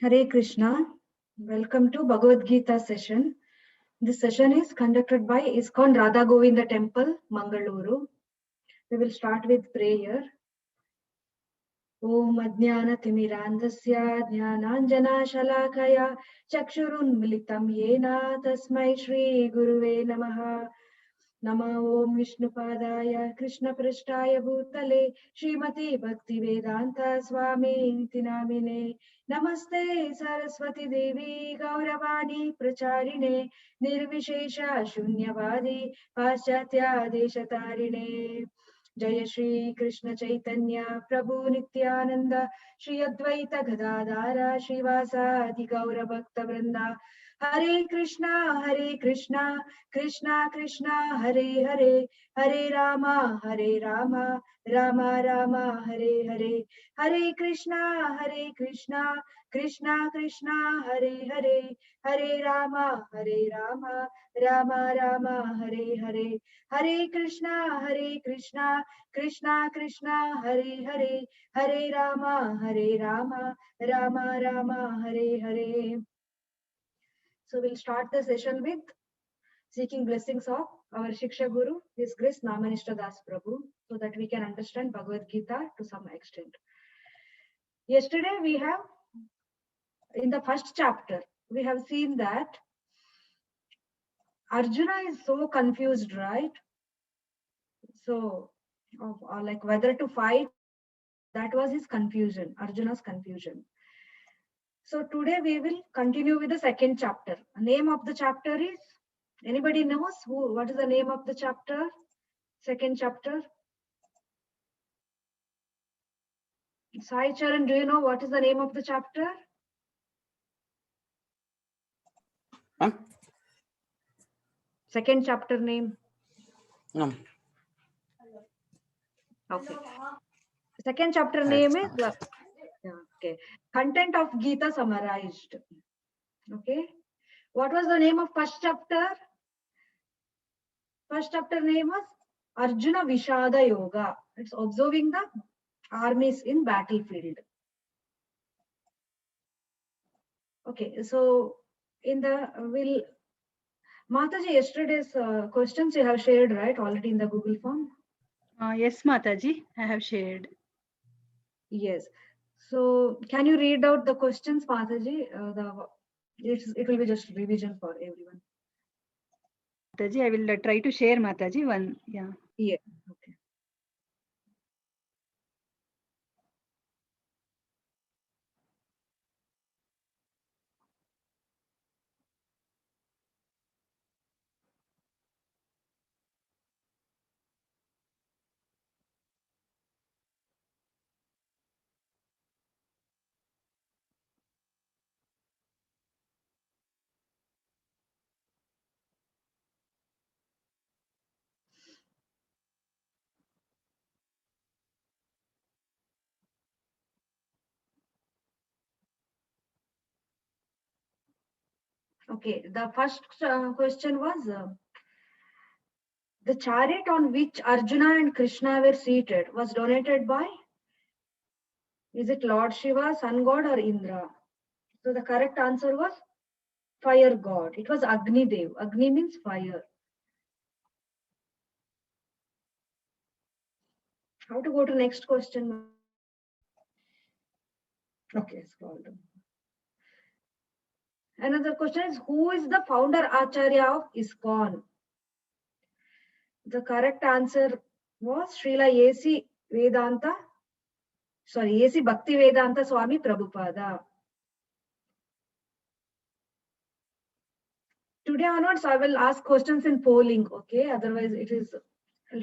Hare Krishna. Welcome to Bhagavad Gita session. This session is conducted by ISKCON Radha Govinda Temple, Mangaluru. We will start with prayer. Om Ajnana-timirandasya Jnananjana-shalakaya Chakshurunmilitam Yena Tasmai Shri Guruve Namaha. Namo Om Vishnupadaya Krishna Prashtaya Bhutale Srimati Bhakti Vedanta Swami Namine Namaste Saraswati Devi Gauravani Pracharine Nirvishesha Shunyavadi Paschatya Deshatarine Jaya Shri Krishna Chaitanya Prabhu Nityananda Shri Advaita Gadadara Srivasadi Gaura Bhakta Vrinda Hare Krishna Krishna Krishna Hare Hare Hare Rama Rama Rama Hare Hare Hare Krishna Krishna Krishna Hare Hare Hare Rama Rama Rama Hare Hare Hare Krishna Krishna Krishna Hare Hare Hare Rama Rama Rama Hare Hare. So we'll start the session with seeking blessings of our Shiksha Guru, His Grace Namanishta Das Prabhu, so that we can understand Bhagavad Gita to some extent. Yesterday we have, in the first chapter, we have seen that Arjuna is so confused, right? So, like whether to fight, that was his confusion, Arjuna's confusion. So today we will continue with the second chapter. The name of the chapter is, anybody knows what is the name of the chapter? Second chapter. Sai Charan, do you know what is the name of the chapter? Second chapter name. Okay. Second chapter name is okay. Content of Gita summarized. Okay. What was the name of first chapter? First chapter name was Arjuna Vishada Yoga. It's observing the armies in battlefield. Okay, so in the Mataji, yesterday's questions you have shared, right, already in the Google form? Yes, Mataji, I have shared. Yes. So can you read out the questions, Mataji? It will be just revision for everyone. Mataji, I will try to share, Mataji, one. Yeah. Yeah. Okay. Okay. The first question was the chariot on which Arjuna and Krishna were seated was donated by, is it Lord Shiva, Sun God, or Indra? So the correct answer was fire god. It was Agni Dev. Agni means fire. How to go to next question? Okay, scroll down. Another question is, who is the founder Acharya of ISKCON? The correct answer was Srila A.C. Bhakti Vedanta Swami Prabhupada. Today onwards, I will ask questions in polling, okay? Otherwise, it is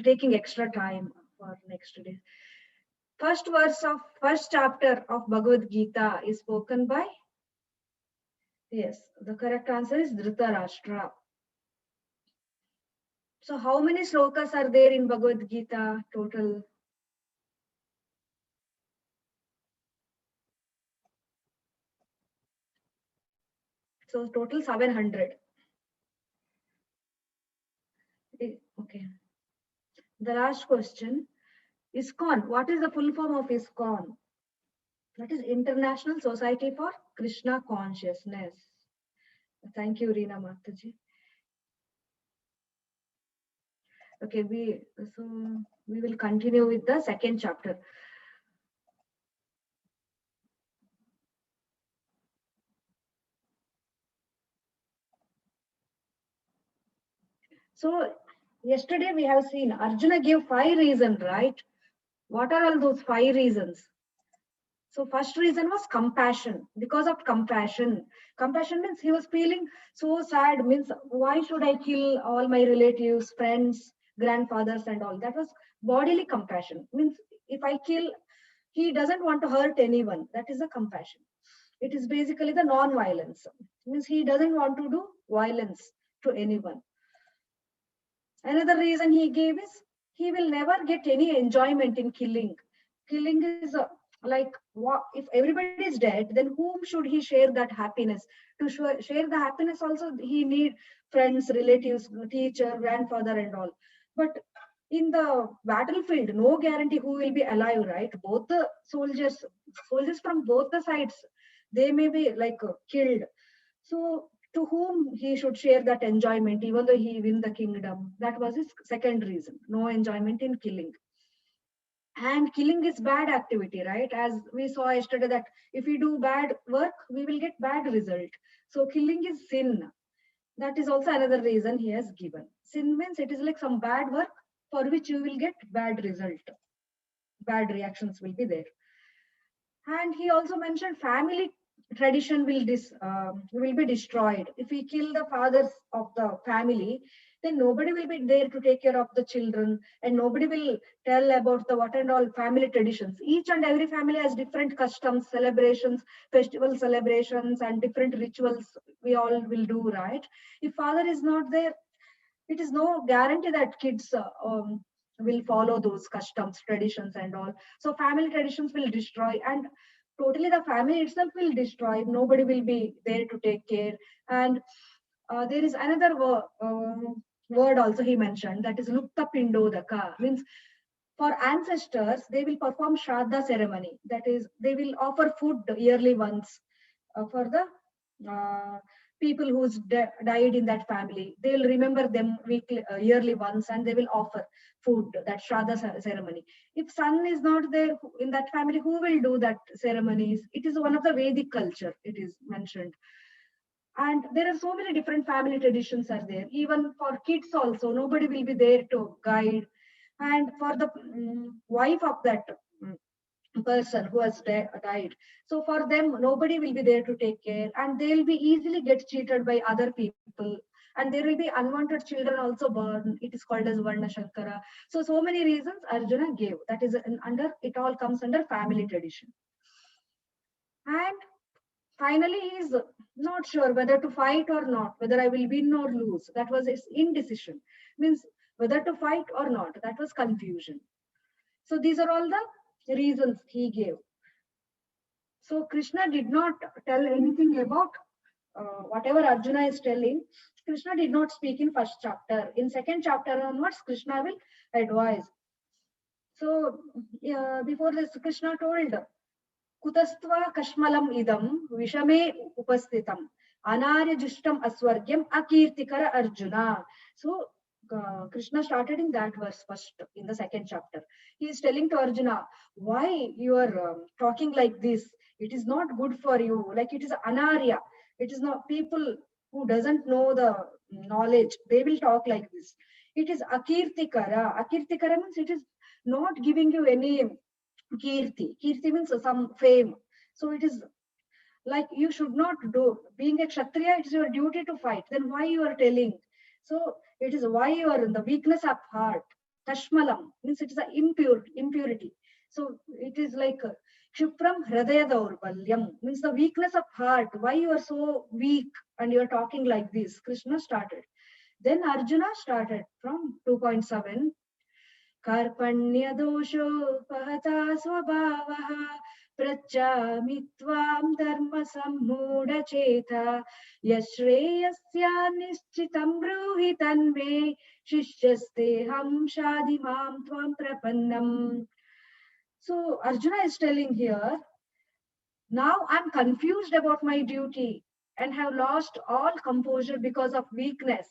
taking extra time for next day. First verse of first chapter of Bhagavad Gita is spoken by, yes, the correct answer is Dhritarashtra. So how many slokas are there in Bhagavad Gita total? So total 700. Okay. The last question, ISKCON. What is the full form of ISKCON? That is International Society for Krishna Consciousness. Thank you, Reena Mataji. Okay, we will continue with the second chapter. So yesterday we have seen Arjuna gave 5 reasons, right? What are all those 5 reasons? So first reason was compassion. Because of compassion. Compassion means he was feeling so sad, means why should I kill all my relatives, friends, grandfathers and all. That was bodily compassion. Means if I kill, he doesn't want to hurt anyone. That is a compassion. It is basically the non-violence. Means he doesn't want to do violence to anyone. Another reason he gave is he will never get any enjoyment in killing. Killing is like, if everybody is dead, then whom should he share that happiness? To share the happiness also, he need friends, relatives, teacher, grandfather and all. But in the battlefield, no guarantee who will be alive, right? Both the soldiers from both the sides, they may be like killed. So to whom he should share that enjoyment, even though he win the kingdom? That was his second reason. No enjoyment in killing. And killing is bad activity, right? As we saw yesterday, that if we do bad work, we will get bad result. So killing is sin. That is also another reason he has given. Sin means it is like some bad work for which you will get bad result. Bad reactions will be there. And he also mentioned family tradition will be destroyed. If we kill the fathers of the family, then nobody will be there to take care of the children, and nobody will tell about the what and all family traditions. Each and every family has different customs, celebrations, festival celebrations, and different rituals we all will do, right? If father is not there, it is no guarantee that kids will follow those customs, traditions and all. So family traditions will destroy, and totally the family itself will destroy. Nobody will be there to take care. And there is another word also he mentioned, that is lupta pindodaka. Means for ancestors, they will perform shraddha ceremony. That is, they will offer food yearly once for the uh, people who's died in that family. They will remember them weekly, yearly once, and they will offer food, that shraddha ceremony. If son is not there in that family, who will do that ceremonies? It is one of the Vedic culture, it is mentioned. And there are so many different family traditions are there. Even for kids also, nobody will be there to guide. And for the wife of that mm, person who has died, so for them nobody will be there to take care, and they'll be easily get cheated by other people, and there will be unwanted children also born. It is called as varna shankara. So many reasons Arjuna gave. That is under, it all comes under family tradition. And finally, he is not sure whether to fight or not, whether I will win or lose. That was his indecision. Means whether to fight or not. That was confusion. So these are all the reasons he gave. So Krishna did not tell anything about whatever Arjuna is telling. Krishna did not speak in first chapter. In second chapter onwards, Krishna will advise. So before this, Krishna told, Kutastva kashmalam idam vishame upastitam anaryajushtam aswargyam akirtikara Arjuna. So Krishna started in that verse first in the second chapter. He is telling to Arjuna, why you are talking like this? It is not good for you. Like, it is anarya. It is not people who doesn't know the knowledge. They will talk like this. It is akirtikara. Akirtikara means it is not giving you any kirti. Kirti means some fame. So it is like you should not do. Being a kshatriya, it is your duty to fight. Then why you are telling? So it is why you are in the weakness of heart. Kashmalam means it is a impurity. So it is like Shupram Hridaya Daurbalyam means the weakness of heart. Why you are so weak and you are talking like this? Krishna started. Then Arjuna started from 2.7. कार्पण्यदोषोपहता स्वभावः पृच्छामि त्वां धर्मसम्मूढचेता यश्रेयस्या निश्चितं ब्रूहि तन्मे शिष्यस्तेऽहं शाधि मां त्वां प्रपन्नम्. So Arjuna is telling here, Now I'm confused about my duty and have lost all composure because of weakness.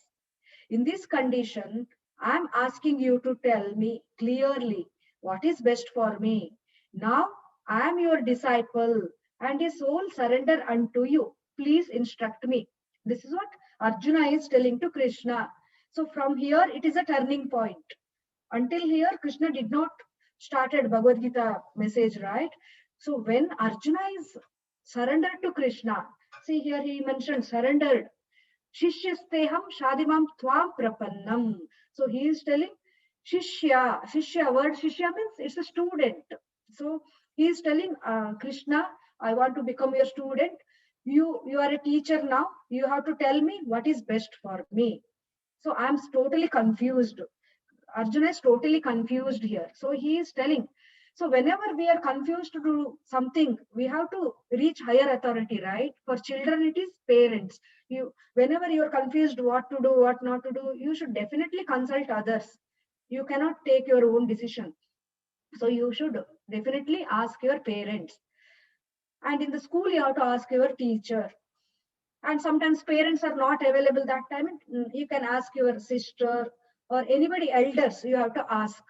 In this condition, I'm asking you to tell me clearly what is best for me. Now I am your disciple and a soul surrender unto you. Please instruct me. This is what Arjuna is telling to Krishna. So from here, it is a turning point. Until here, Krishna did not started Bhagavad Gita message, right? So when Arjuna is surrendered to Krishna, see here he mentioned surrendered. Shishyasteham shadimam tvam prapannam. So he is telling Shishya, word Shishya means it's a student. So he is telling Krishna, I want to become your student. You are a teacher now. You have to tell me what is best for me. So I'm totally confused. Arjuna is totally confused here. So he is telling. So whenever we are confused to do something, we have to reach higher authority, right? For children, it is parents. Whenever you are confused what to do, what not to do, you should definitely consult others. You cannot take your own decision. So you should definitely ask your parents. And in the school, you have to ask your teacher. And sometimes parents are not available that time. You can ask your sister or anybody elders. You have to ask.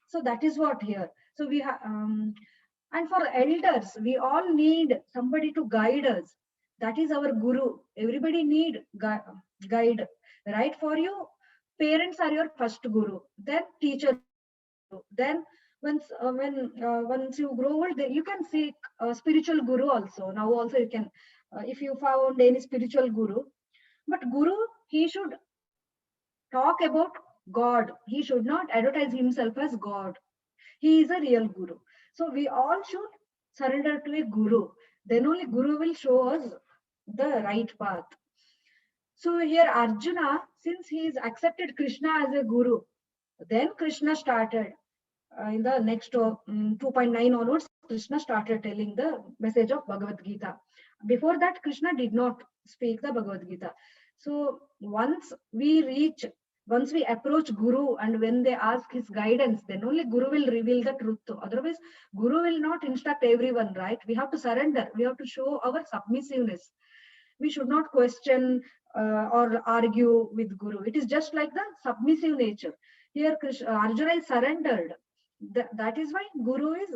So that is what here. So we have, and for elders, we all need somebody to guide us. That is our guru. Everybody need guide, right? For you, parents are your first guru. Then teacher. Then once you grow old, then you can seek a spiritual guru also. Now also you can, if you found any spiritual guru, but guru, he should talk about God. He should not advertise himself as God. He is a real guru. So we all should surrender to a guru. Then only guru will show us the right path. So here Arjuna, since he is accepted Krishna as a guru, then Krishna started in the next 2.9 onwards, Krishna started telling the message of Bhagavad Gita. Before that, Krishna did not speak the Bhagavad Gita. So once we approach Guru and when they ask his guidance, then only Guru will reveal the truth. Otherwise, Guru will not instruct everyone, right? We have to surrender. We have to show our submissiveness. We should not question or argue with Guru. It is just like the submissive nature. Here, Arjuna is surrendered. That is why Guru is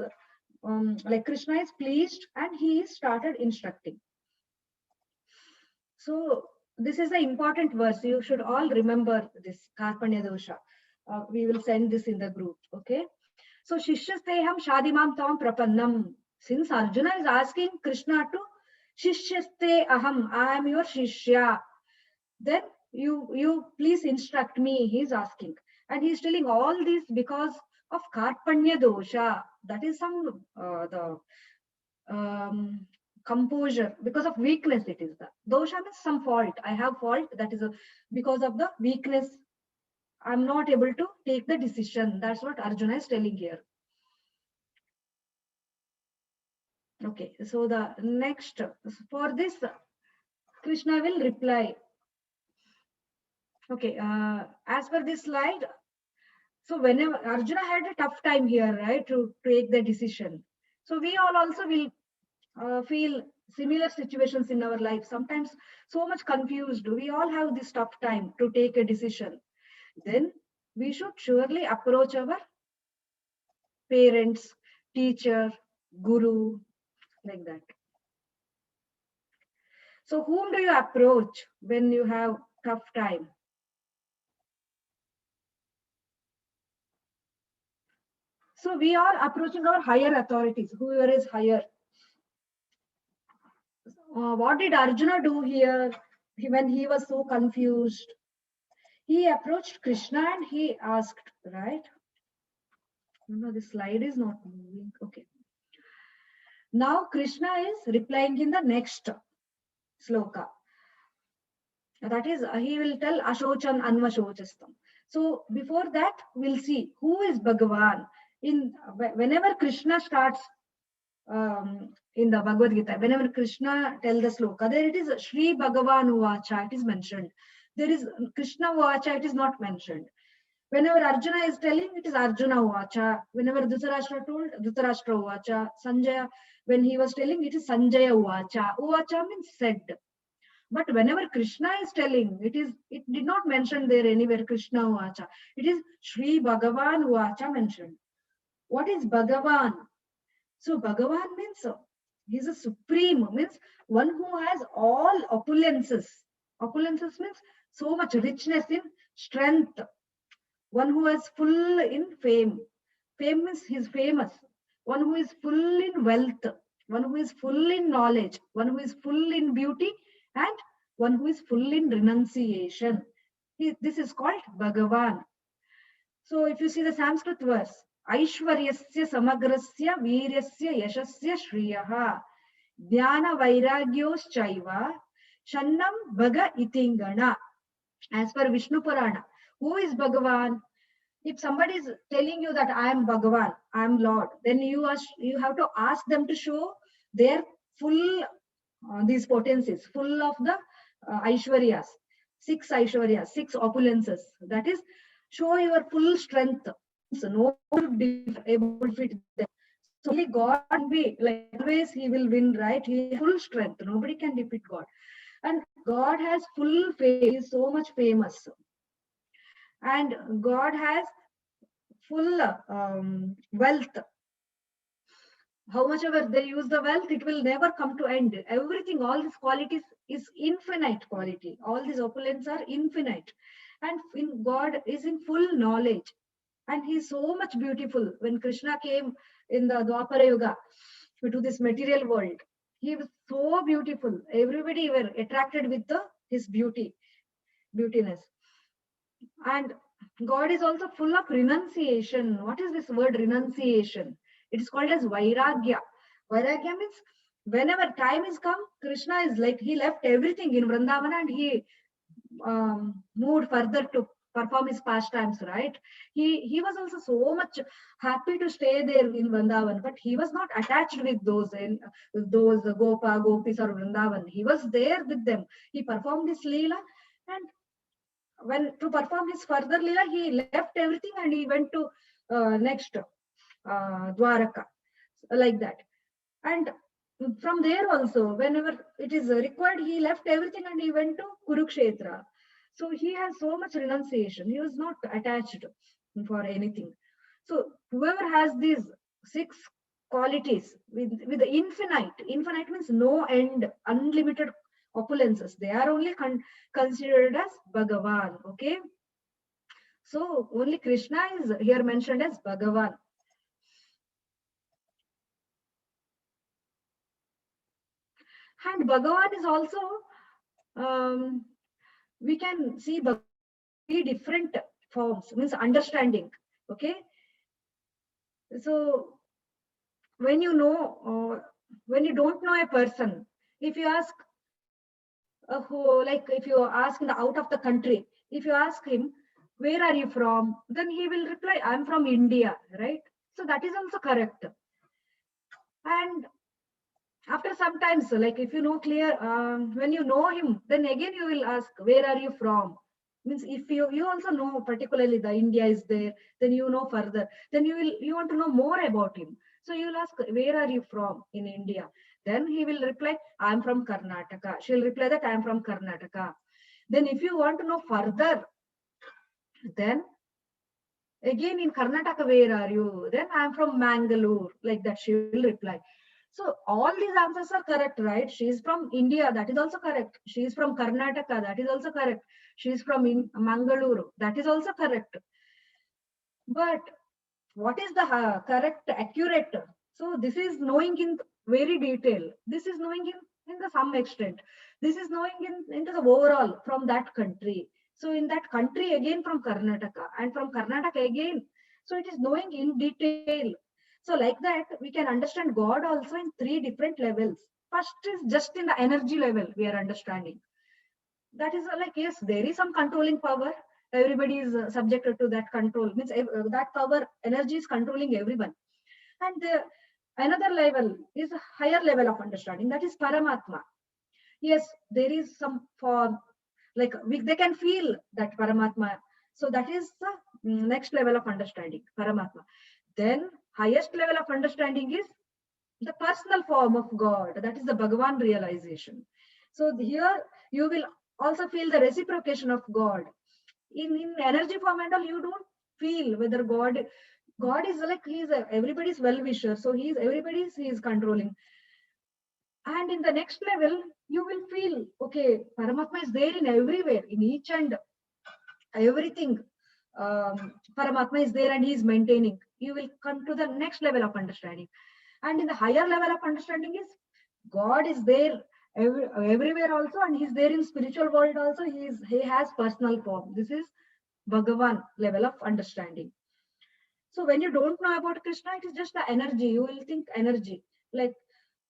like Krishna is pleased and he started instructing. So this is an important verse. You should all remember this Karpanya dosha. We will send this in the group. Okay. So Shishyasteham Shadimam Tam Prapannam. Since Arjuna is asking Krishna to Shishyaste Aham, I am your Shishya. Then you please instruct me, he is asking. And he is telling all this because of Karpanya dosha. That is some the composure, because of weakness. It is the dosha means some fault. I have fault, that is because of the weakness. I'm not able to take the decision. That's what Arjuna is telling here. Okay, so the next, for this, Krishna will reply. Okay, as per this slide, so whenever Arjuna had a tough time here, right, to take the decision. So we all also will feel similar situations in our life. Sometimes so much confused. We all have this tough time to take a decision. Then we should surely approach our parents, teacher, guru, like that. So whom do you approach when you have tough time? So we are approaching our higher authorities, whoever is higher. What did Arjuna do here when he was so confused? He approached Krishna and he asked, right? No, the slide is not moving. Okay. Now Krishna is replying in the next sloka. That is, he will tell Ashochan Anvashochastam. So before that, we'll see who is Bhagavan. Whenever Krishna starts in the Bhagavad Gita, whenever Krishna tells the sloka, there it is Shri Bhagavan Uvacha, it is mentioned. There is Krishna Uvacha, it is not mentioned. Whenever Arjuna is telling, it is Arjuna Uvacha. Whenever Dhritarashtra told, Dhritarashtra Uvacha. Sanjaya, when he was telling, it is Sanjaya Uvacha. Uvacha means said. But whenever Krishna is telling, it did not mention there anywhere Krishna Uvacha. It is Sri Bhagavan Uvacha mentioned. What is Bhagavan? So Bhagavan means he's a supreme, means one who has all opulences. Opulences means so much richness in strength. One who is full in fame. Fame means he's famous. One who is full in wealth. One who is full in knowledge. One who is full in beauty. And one who is full in renunciation. This is called Bhagavan. So if you see the Sanskrit verse, Aishwaryasya samagrasya viryasya yashasya shriyaha dhyana vairagyos chaiva shannam bhaga itingana. As per Vishnu Purana, who is Bhagavan? If somebody is telling you that I am Bhagavan, I am Lord, then you have to ask them to show their full these potencies, full of the Aishwaryas, six opulences. That is, show your full strength. So no one will be able to fit them. So only God can be, like always he will win, right? He has full strength. Nobody can defeat God. And God has full fame. He is so much famous. And God has full wealth. How much ever they use the wealth, it will never come to end. Everything, all these qualities is infinite quality. All these opulence are infinite. And God is in full knowledge. And he is so much beautiful. When Krishna came in the Dwapara Yuga to this material world, he was so beautiful. Everybody were attracted with his beautiness. And God is also full of renunciation. What is this word renunciation? It is called as Vairagya. Vairagya means whenever time is come, Krishna is like, he left everything in Vrindavana and he moved further to perform his pastimes, right? He was also so much happy to stay there in Vrindavan, but he was not attached with those Gopa, Gopis or Vrindavan. He was there with them. He performed his Leela, and when to perform his further Leela, he left everything and he went to next Dwaraka, like that. And from there also, whenever it is required, he left everything and he went to Kurukshetra. So he has so much renunciation. He was not attached for anything. So whoever has these 6 qualities with the infinite means no end, unlimited opulences, they are only considered as Bhagavan. Okay. So only Krishna is here mentioned as Bhagavan. And Bhagavan is also, we can see 3 different forms, means understanding. Okay. So when you know, when you don't know a person, if you ask if you ask out of the country, if you ask him, where are you from? Then he will reply, I'm from India, right? So that is also correct. And after sometimes, like if you know clear, when you know him, then again you will ask, where are you from? Means if you also know particularly the India is there, then you know further. Then you want to know more about him. So you will ask, where are you from in India? Then he will reply, I'm from Karnataka. She'll reply that I'm from Karnataka. Then if you want to know further, then again in Karnataka, where are you? Then I'm from Mangalore. Like that she will reply. So all these answers are correct, right? She is from India. That is also correct. She is from Karnataka. That is also correct. She is from Mangaluru. That is also correct. But what is the correct, accurate? So this is knowing in very detail. This is knowing in the some extent. This is knowing into the overall from that country. So in that country again from Karnataka, and from Karnataka again. So it is knowing in detail. So like that, we can understand God also in 3 different levels. First is just in the energy level we are understanding. That is like, yes, there is some controlling power. Everybody is subjected to that control. Means that power, energy is controlling everyone. And another level is a higher level of understanding. That is Paramatma. Yes, there is some form, like they can feel that Paramatma So that is the next level of understanding, Paramatma. Then highest level of understanding is the personal form of God. That is the Bhagavan realization. So here you will also feel the reciprocation of God. In energy form and all, you don't feel whether God is like he is everybody's well-wisher. So he is controlling. And in the next level, you will feel, okay, Paramatma is there in everywhere, in each and everything. Paramatma is there and he is maintaining. You will come to the next level of understanding. And in the higher level of understanding is God is there everywhere also, and he's there in spiritual world also. He has personal form. This is Bhagavan level of understanding. So when you don't know about Krishna, it is just the energy. You will think energy, like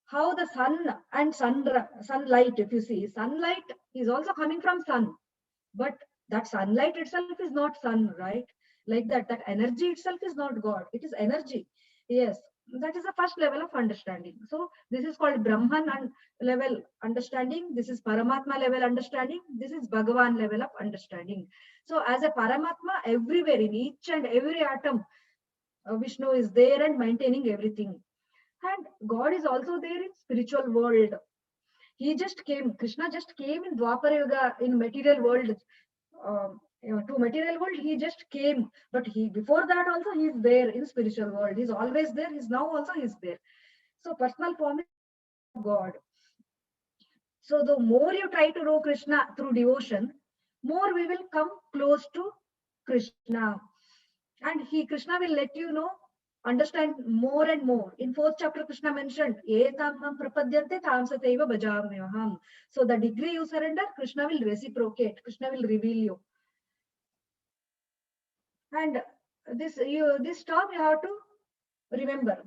how the sun and sunlight. If you see, sunlight is also coming from sun, but that sunlight itself is not sun, right? Like that energy itself is not God. It is energy. Yes, that is the first level of understanding. So this is called Brahman and level understanding. This is Paramatma level understanding. This is Bhagavan level of understanding. So as a Paramatma, everywhere in each and every atom, Vishnu is there and maintaining everything. And God is also there in spiritual world. He just came, Krishna just came in Dwapara Yuga, in material world. To material world, he just came. But he before that also he is there in spiritual world. He's always there. He's now also he's there. So personal form is God. So the more you try to know Krishna through devotion, more we will come close to Krishna. And Krishna will let you know, understand more and more. In fourth chapter, Krishna mentioned, Etam mam prapadyante tam sateva bhajamyaham. So the degree you surrender, Krishna will reciprocate. Krishna will reveal you. And this term you have to remember.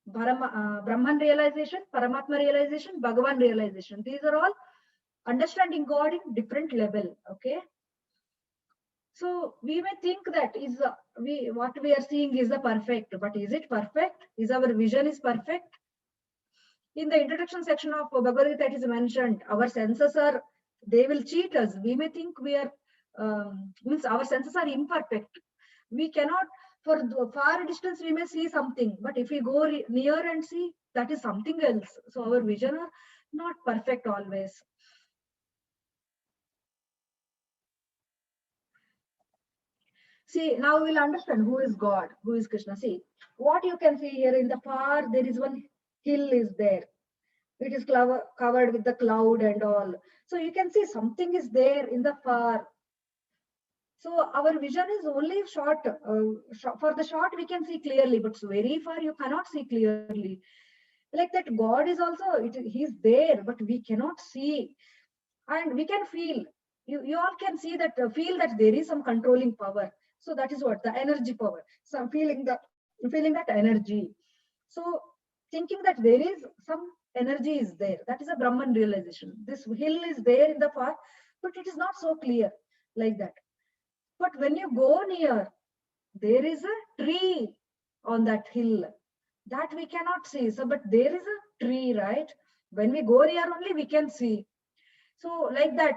Brahman realization, Paramatma realization, Bhagavan realization. These are all understanding God in different level. Okay. So we may think that what we are seeing is the perfect, but is it perfect? Is our vision is perfect? In the introduction section of Bhagavad Gita, it is mentioned our senses they will cheat us. We may think we are means our senses are imperfect. We cannot, for far distance we may see something, but if we go near and see, that is something else. So our vision are not perfect always. See, now we'll understand who is God, who is Krishna. See, what you can see here in the far, there is one hill is there. It is covered with the cloud and all. So you can see something is there in the far. So our vision is only short. For the short, we can see clearly, but very far, you cannot see clearly. Like that, God is also, he's there, but we cannot see. And we can feel. You all can see that, feel that there is some controlling power. So that is what the energy power. So I'm feeling that energy. So thinking that there is some energy is there. That is a Brahman realization. This hill is there in the far, but it is not so clear like that. But when you go near, there is a tree on that hill that we cannot see. So, but there is a tree, right? When we go near only, we can see. So like that,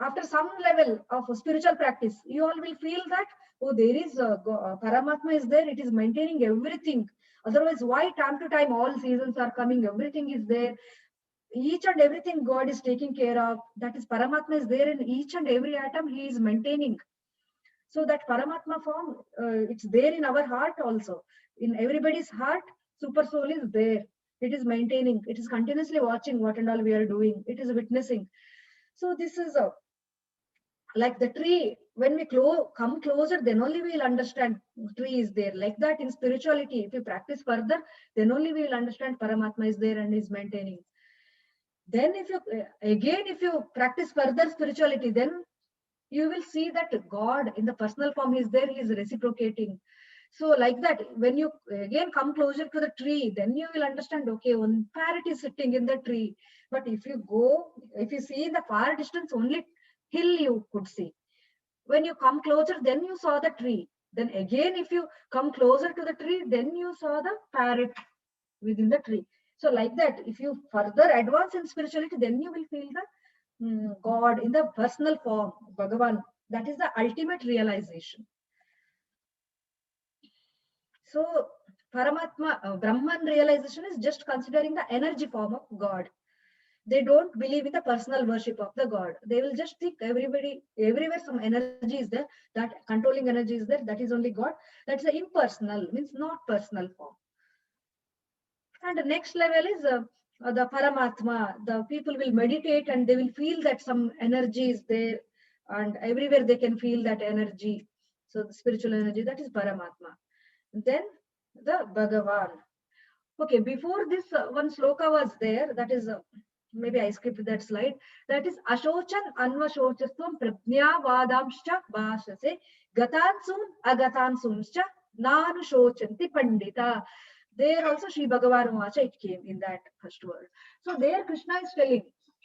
after some level of spiritual practice, you all will feel that, oh, there is Paramatma is there, it is maintaining everything. Otherwise, why time to time all seasons are coming, everything is there, each and everything God is taking care of. That is, Paramatma is there in each and every atom, he is maintaining. So that Paramatma form, it's there in our heart also. In everybody's heart, super soul is there. It is maintaining, it is continuously watching what and all we are doing, it is witnessing. So this is like the tree. When we come closer, then only we will understand tree is there. Like that in spirituality, if you practice further, then only we will understand Paramatma is there and is maintaining. Then if you practice further spirituality, then you will see that God in the personal form is there, he is reciprocating. So like that, when you again come closer to the tree, then you will understand, okay, one parrot is sitting in the tree. But if you see in the far distance, only hill you could see. When you come closer, then you saw the tree. Then again, if you come closer to the tree, then you saw the parrot within the tree. So like that, if you further advance in spirituality, then you will feel the God in the personal form, Bhagavan, That is the ultimate realization. So Paramatma, Brahman realization is just considering the energy form of God. They don't believe in the personal worship of the God. They will just think everybody, everywhere some energy is there, that controlling energy is there, that is only God. That's the impersonal, means not personal form. And the next level is the Paramatma. The people will meditate and they will feel that some energy is there, and everywhere they can feel that energy. So the spiritual energy, that is Paramatma. Then the Bhagavan. Okay, before this one sloka was there, that is maybe I skipped that slide. That is Ashochan Anvashochatvam Prajna Vadamscha Bhashase Gatansun Agatansumscha Nanu Shochanti Pandita. There also Sri Bhagavan Vacha it came in that first word. So there Krishna is telling,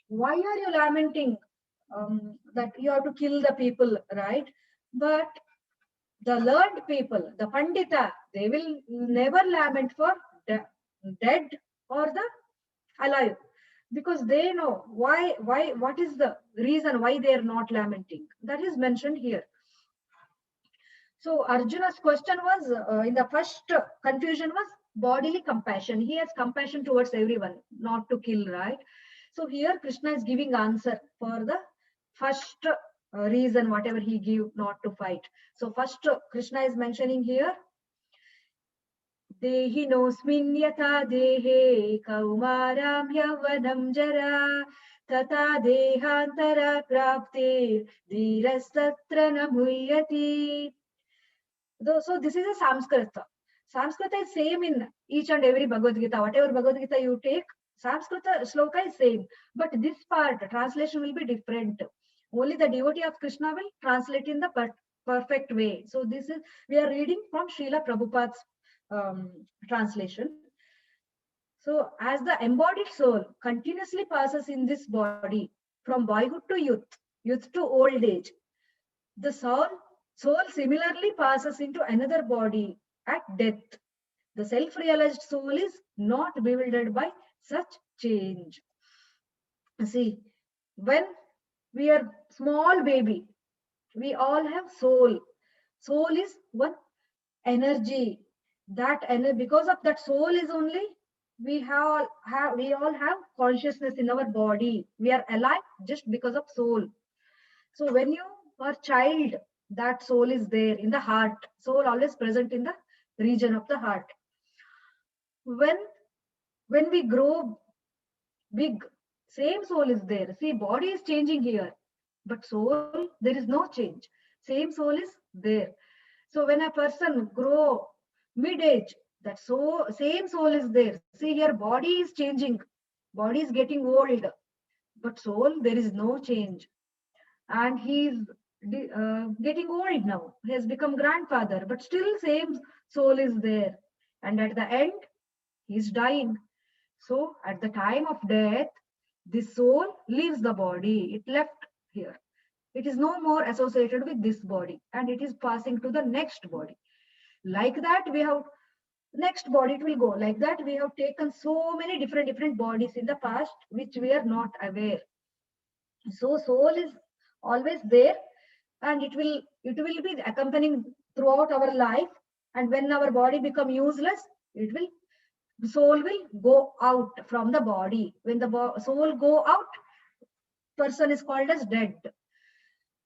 why are you lamenting that you have to kill the people, right? But the learned people, the Pandita, they will never lament for dead or the alive, because they know what is the reason why they are not lamenting. That is mentioned here. So Arjuna's question was in the first confusion was bodily compassion. He has compassion towards everyone, not to kill, right? So here Krishna is giving answer for the first reason, whatever he give not to fight. So first Krishna is mentioning here, देहिनोऽस्मिन् यथा देहे कौमारां यौवनं जरा तथा देहान्तरा प्राप्ते धीरस्तत्र न मुह्यति. So this is a Samskrita. Samskrita is same in each and every Bhagavad Gita. Whatever Bhagavad Gita you take, Samskrita shloka is same. But this part, translation will be different. Only the devotee of Krishna will translate in the perfect way. So this is, we are reading from Srila Prabhupada's translation. So as the embodied soul continuously passes in this body from boyhood to youth, youth to old age, the soul similarly passes into another body at death. The self-realized soul is not bewildered by such change. See, when we are small baby, we all have soul. Soul is one energy. That energy, because of that soul is only we all have consciousness in our body. We are alive just because of soul. So when you are child, that soul is there in the heart. Soul always present in the region of the heart. When we grow big, same soul is there. See, body is changing here, but soul, there is no change. Same soul is there. So when a person grow mid-age, that same soul is there. See here, body is changing, body is getting old, but soul, there is no change. And he is getting old now. He has become grandfather, but still same soul is there. And at the end, he is dying. So at the time of death, this soul leaves the body. It left here. It is no more associated with this body, and it is passing to the next body. Like that, we have next body, it will go. Like that, we have taken so many different bodies in the past, which we are not aware. So soul is always there, and it will be accompanying throughout our life. And when our body become useless, the soul will go out from the body. When the soul go out, person is called as dead.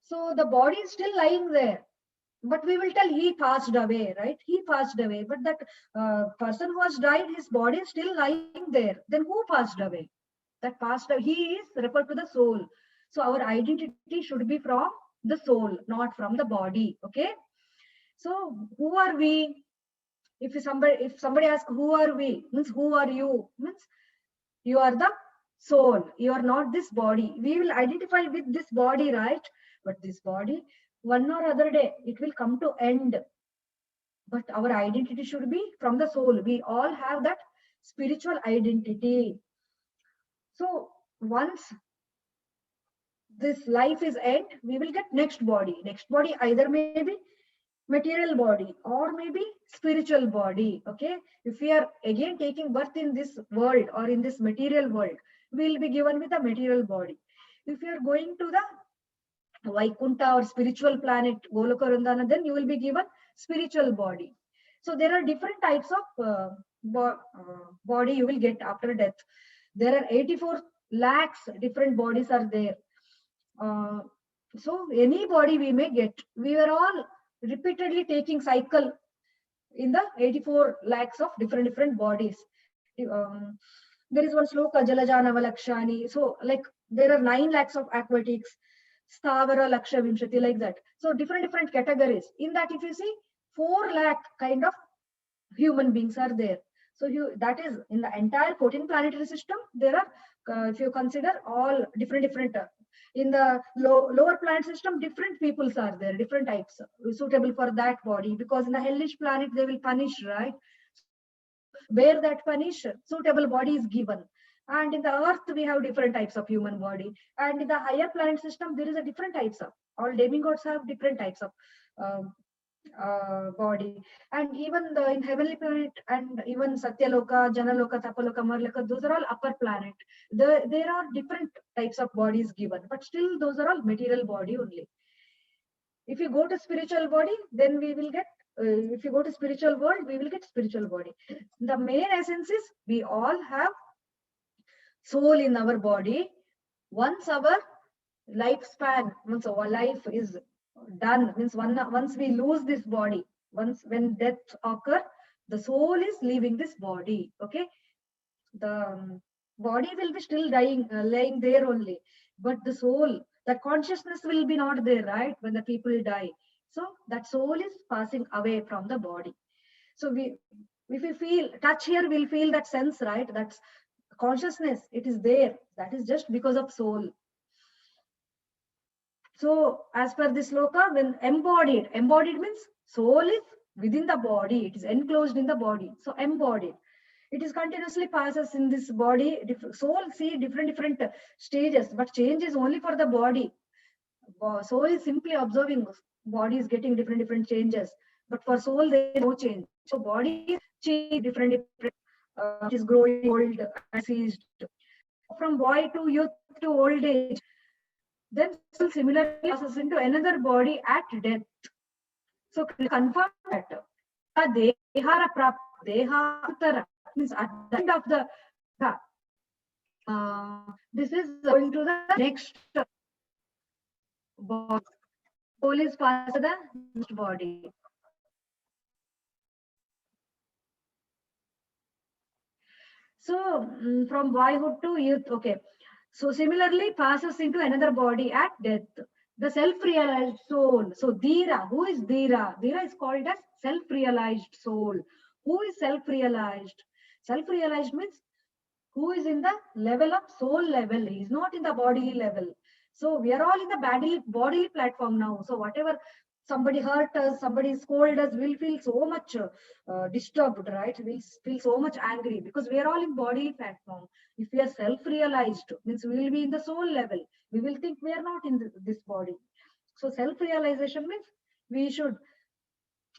So the body is still lying there, but we will tell he passed away, right? He passed away, but that person who has died, his body is still lying there. Then who passed away? That passed away, he is referred to the soul. So our identity should be from the soul, not from the body. Okay. So who are we? If somebody asks who are we, means who are you? Means you are the soul. You are not this body. We will identify with this body, right? But this body, one or other day, it will come to end. But our identity should be from the soul. We all have that spiritual identity. So once this life is end, we will get next body. Next body either maybe material body or maybe spiritual body. Okay. If we are again taking birth in this world or in this material world, we will be given with a material body. If we are going to the Vaikuntha or spiritual planet, Goloka Vrindavana, then you will be given spiritual body. So there are different types of body you will get after death. There are 84 lakhs different bodies are there. So any body we may get. We were all repeatedly taking cycle in the 84 lakhs of different bodies. Um, there is one sloka, Jalajana Lakshani. So like there are 9 lakhs of aquatics, Stavara Laksha Vimshati, like that. So different categories. In that, if you see, 4 lakh kind of human beings are there. So that is in the entire 14 planetary system. There are, if you consider all different. In the lower planet system, different peoples are there, different types suitable for that body. Because in the hellish planet they will punish, right? So where that punish, suitable body is given. And in the earth we have different types of human body. And in the higher planet system there is a different types of, all demigods have different types of um, body. And even in heavenly planet, and even Satyaloka, Janaloka, Tapaloka, Marloka, those are all upper planet. There are different types of bodies given, but still those are all material body only. If you go to spiritual body, then we will get, if you go to spiritual world, we will get spiritual body. The main essence is we all have soul in our body. Once our lifespan, once our life is done, means once we lose this body, when death occur, the soul is leaving this body. Okay, the body will be still dying, laying there only, but the soul, the consciousness will be not there, right? When the people die, so that soul is passing away from the body. So if we feel touch here, we'll feel that sense, right? That's consciousness, it is there. That is just because of soul. So as per this sloka, when embodied means soul is within the body, it is enclosed in the body. So embodied, it is continuously passes in this body. Soul see different stages, but change is only for the body. Soul is simply observing body is getting different changes, but for soul there is no change. So body is change different. It is growing old and seized. From boy to youth to old age. Then soul similarly passes into another body at death. So confirm that dehara prap dehantara means at the end of the this is going to the next body. Soul is passed to the next body. So from boyhood to youth, okay. So similarly passes into another body at death. The self-realized soul. So Dhira, who is Dhira? Dhira is called as self-realized soul. Who is self-realized? Self-realized means who is in the level of soul level. He is not in the bodily level. So we are all in the bodily platform now. So whatever somebody hurt us, somebody scold us, we'll feel so much disturbed, right? We'll feel so much angry because we are all in bodily platform. If we are self-realized, means we will be in the soul level. We will think we are not in this body. So self-realization means we should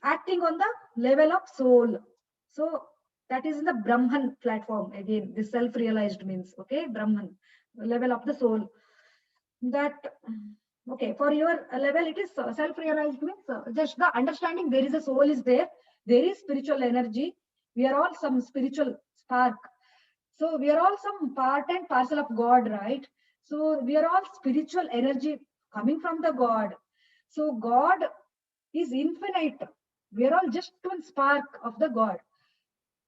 acting on the level of soul. So that is in the Brahman platform. Again, this self-realized means, okay, Brahman, level of the soul. That, okay, for your level, it is self-realized means just the understanding there is a soul is there. There is spiritual energy. We are all some spiritual spark. So we are all some part and parcel of God, right? So we are all spiritual energy coming from the God. So God is infinite. We are all just one spark of the God.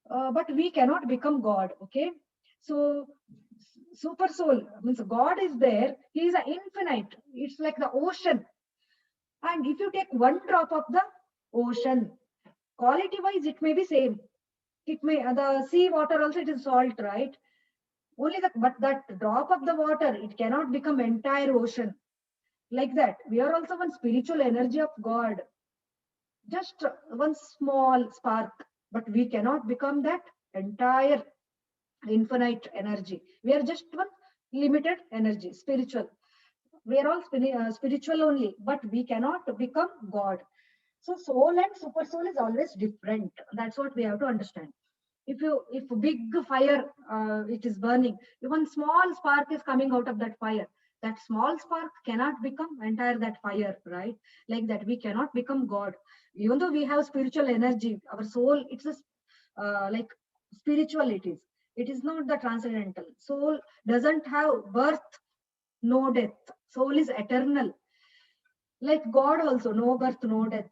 But we cannot become God, okay? So super soul means God is there. He is infinite. It's like the ocean. And if you take one drop of the ocean, quality wise, it may be same. It may, the sea water also, it is salt, right? Only that, but that drop of the water, it cannot become entire ocean. Like that, we are also one spiritual energy of God. Just one small spark, but we cannot become that entire infinite energy. We are just one limited energy, spiritual. We are all spiritual only, but we cannot become God. So soul and super soul is always different. That's what we have to understand. If big fire, it is burning, one small spark is coming out of that fire. That small spark cannot become entire that fire, right? Like that, we cannot become God. Even though we have spiritual energy, our soul, it's a like spiritual it is. It is not the transcendental. Soul doesn't have birth, no death. Soul is eternal. Like God also, no birth, no death.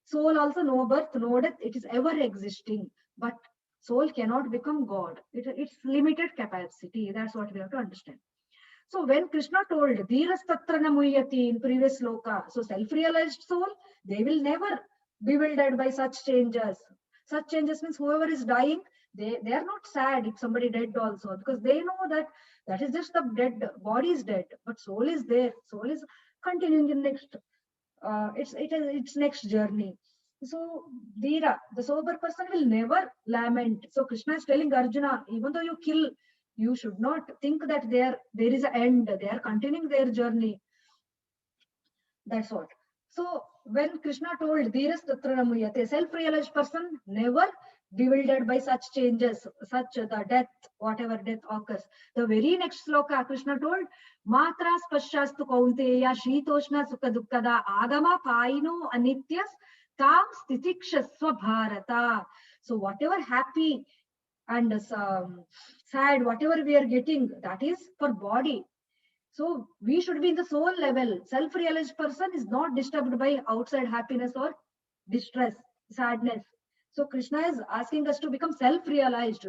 Soul also, no birth, no death. It is ever existing. But soul cannot become God. It's limited capacity. That's what we have to understand. So when Krishna told Dhirastatrana Muyati in previous sloka, so self-realized soul, they will never be bewildered by such changes. Such changes means whoever is dying, they are not sad if somebody dead also, because they know that that is just the dead body is dead, but soul is there. Soul is continuing in next its next journey. So Dhira, the sober person will never lament. So Krishna is telling Arjuna, even though you kill, you should not think that there is an end. They are continuing their journey. That's what. So when Krishna told Dhiras Tatranamuyate, a self-realized person never bewildered by such changes, such the death, whatever death occurs. The very next sloka, Krishna told, Matras pashastu kaunteya shitoshna sukha dukkada agama paino anityas tam stitikshasva bharata. So whatever happy and sad, whatever we are getting, that is for body. So we should be in the soul level. Self-realized person is not disturbed by outside happiness or distress, sadness. So Krishna is asking us to become self-realized.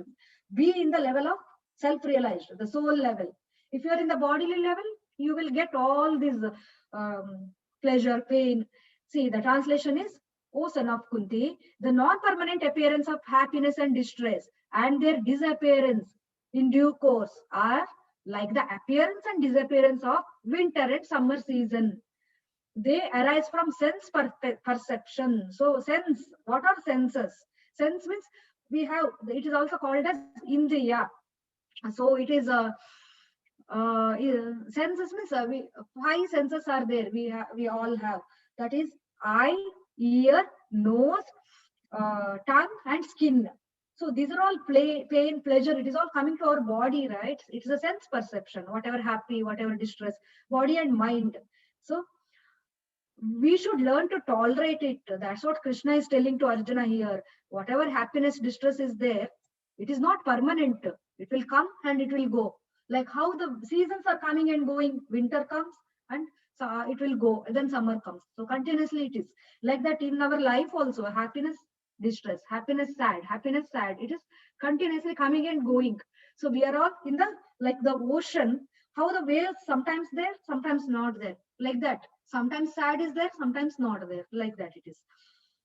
Be in the level of self-realized, the soul level. If you are in the bodily level, you will get all these pleasure, pain. See, the translation is, O son of Kunti, the non-permanent appearance of happiness and distress and their disappearance in due course are like the appearance and disappearance of winter and summer season. They arise from sense perception. So sense, what are senses? Sense means we have, it is also called as indriya. So it is a senses means five senses are there. We all have. That is eye, ear, nose, tongue, and skin. So these are all pain, pleasure. It is all coming to our body, right? It is a sense perception. Whatever happy, whatever distress, body and mind. So we should learn to tolerate it. That's what Krishna is telling to Arjuna here. Whatever happiness, distress is there, it is not permanent. It will come and it will go. Like how the seasons are coming and going. Winter comes and it will go. Then summer comes. So continuously it is. Like that in our life also. Happiness, distress, happiness, sad, happiness, sad. It is continuously coming and going. So we are all in the, like the ocean, how the waves sometimes there, sometimes not there. Like that. Sometimes sad is there, sometimes not there. Like that it is.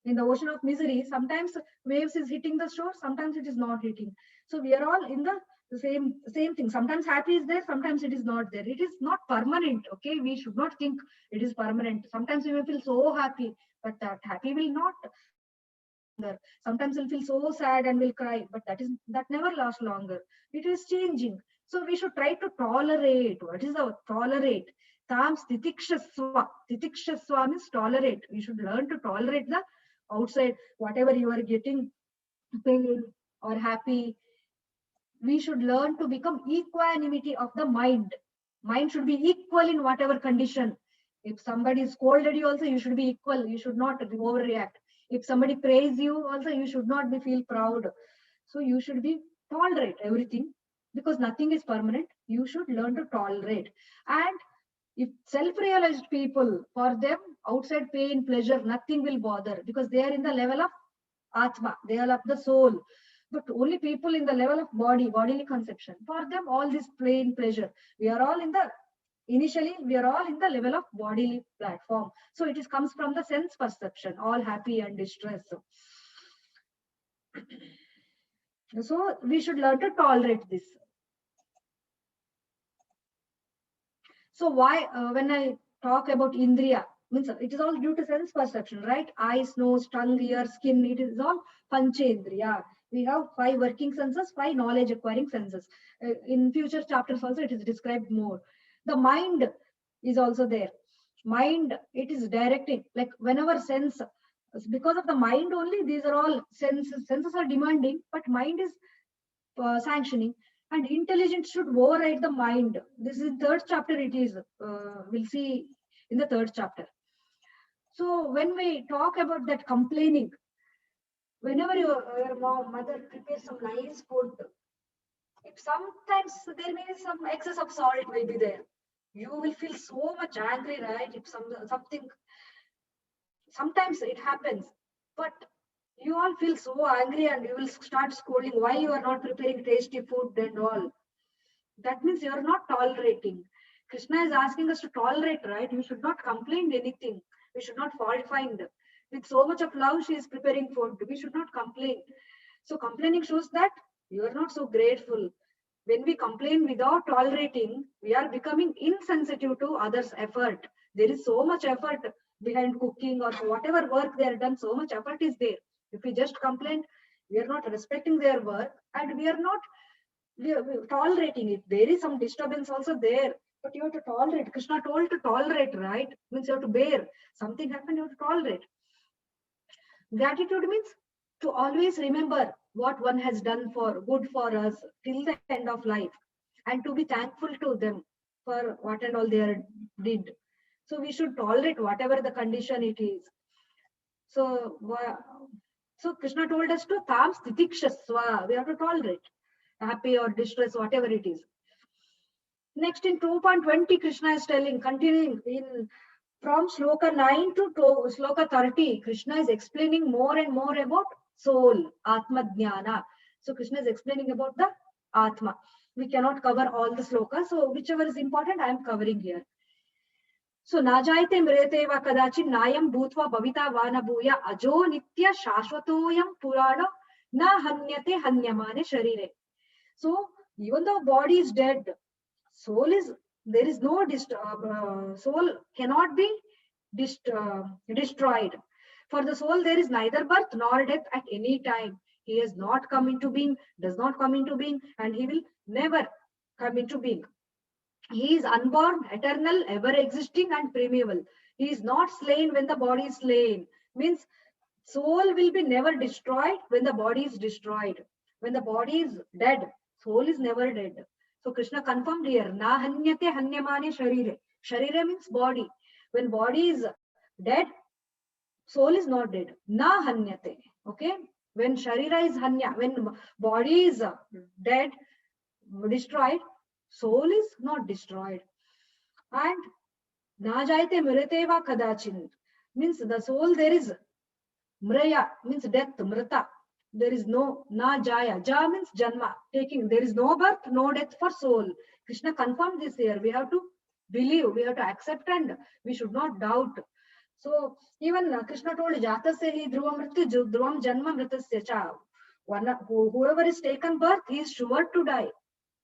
In the ocean of misery, sometimes waves is hitting the shore, sometimes it is not hitting. So we are all in the same thing. Sometimes happy is there, sometimes it is not there. It is not permanent. Okay, we should not think it is permanent. Sometimes we may feel so happy, but that happy will not last longer. Sometimes we'll feel so sad and we'll cry, but that never lasts longer. It is changing. So we should try to tolerate. What is the tolerate? Tam titikshasva. Titikshasva means tolerate. We should learn to tolerate the outside, whatever you are getting, pain or happy. We should learn to become equanimity of the mind. Mind should be equal in whatever condition. If somebody scolded you also, you should be equal. You should not overreact. If somebody praise you also, you should not be feel proud. So you should be tolerate everything, because nothing is permanent. You should learn to tolerate. And if self-realized people, for them, outside pain, pleasure, nothing will bother, because they are in the level of Atma, they are of the soul. But only people in the level of bodily conception, for them, all this pain, pleasure, we are all in the, initially, we are all in the level of bodily platform. So it is comes from the sense perception, all happy and distress. So we should learn to tolerate this. So why, when I talk about Indriya, means it is all due to sense perception, right? Eyes, nose, tongue, ear, skin, it is all Panchendriya. We have 5 working senses, 5 knowledge acquiring senses. In future chapters also it is described more. The mind is also there. Mind, it is directing, like whenever sense, because of the mind only, these are all senses. Senses are demanding, but mind is sanctioning. And intelligence should override the mind. This is third chapter. It is. We'll see in the third chapter. So when we talk about that complaining, whenever your mother prepares some nice food, if sometimes there may be some excess of salt will be there, you will feel so much angry, right? If something, sometimes it happens, but you all feel so angry and you will start scolding why you are not preparing tasty food and all. That means you are not tolerating. Krishna is asking us to tolerate, right? We should not complain anything. We should not fault find. With so much of love, she is preparing food. We should not complain. So complaining shows that you are not so grateful. When we complain without tolerating, we are becoming insensitive to others' effort. There is so much effort behind cooking or whatever work they are done, so much effort is there. If we just complain, we are not respecting their work and we are not we tolerating it. There is some disturbance also there, but you have to tolerate. Krishna told to tolerate, right? Means you have to bear. Something happened, you have to tolerate. Gratitude means to always remember what one has done for good for us till the end of life, and to be thankful to them for what and all they did. So we should tolerate whatever the condition it is. So, so Krishna told us to tam stitikshasva. We have to tolerate happy or distress, whatever it is. Next in 2.20, Krishna is telling, continuing in from sloka 9 to sloka 30, Krishna is explaining more and more about soul, Atma Jnana. So Krishna is explaining about the Atma. We cannot cover all the slokas, so whichever is important, I am covering here. So Najayate Mrete va Kadachin Nayam Bhutva Bhavita Vanabuya Ajo Nitya Shashwatoyam Purana Na Hanyate Hanyamane Sharire. So even though body is dead, soul is, there is no soul cannot be destroyed. For the soul there is neither birth nor death at any time. He has not come into being, does not come into being, and he will never come into being. He is unborn, eternal, ever existing, and primeval. He is not slain when the body is slain. Means soul will be never destroyed when the body is destroyed. When the body is dead, soul is never dead. So Krishna confirmed here, na hanyate hanyamane sharire. Sharire means body. When body is dead, soul is not dead. Na hanyate. Okay. When sharira is hanya, when body is dead, destroyed, soul is not destroyed. And na jaite mriteva kadachin means the soul there is mraya means death, mrata. There is no na jaya. Ja means janma, taking. There is no birth, no death for soul. Krishna confirmed this here. We have to believe, we have to accept, and we should not doubt. So even Krishna told Jatasya hi dhruvam mrityu dhruvam janma mritasya cha. Whoever is taken birth, he is sure to die.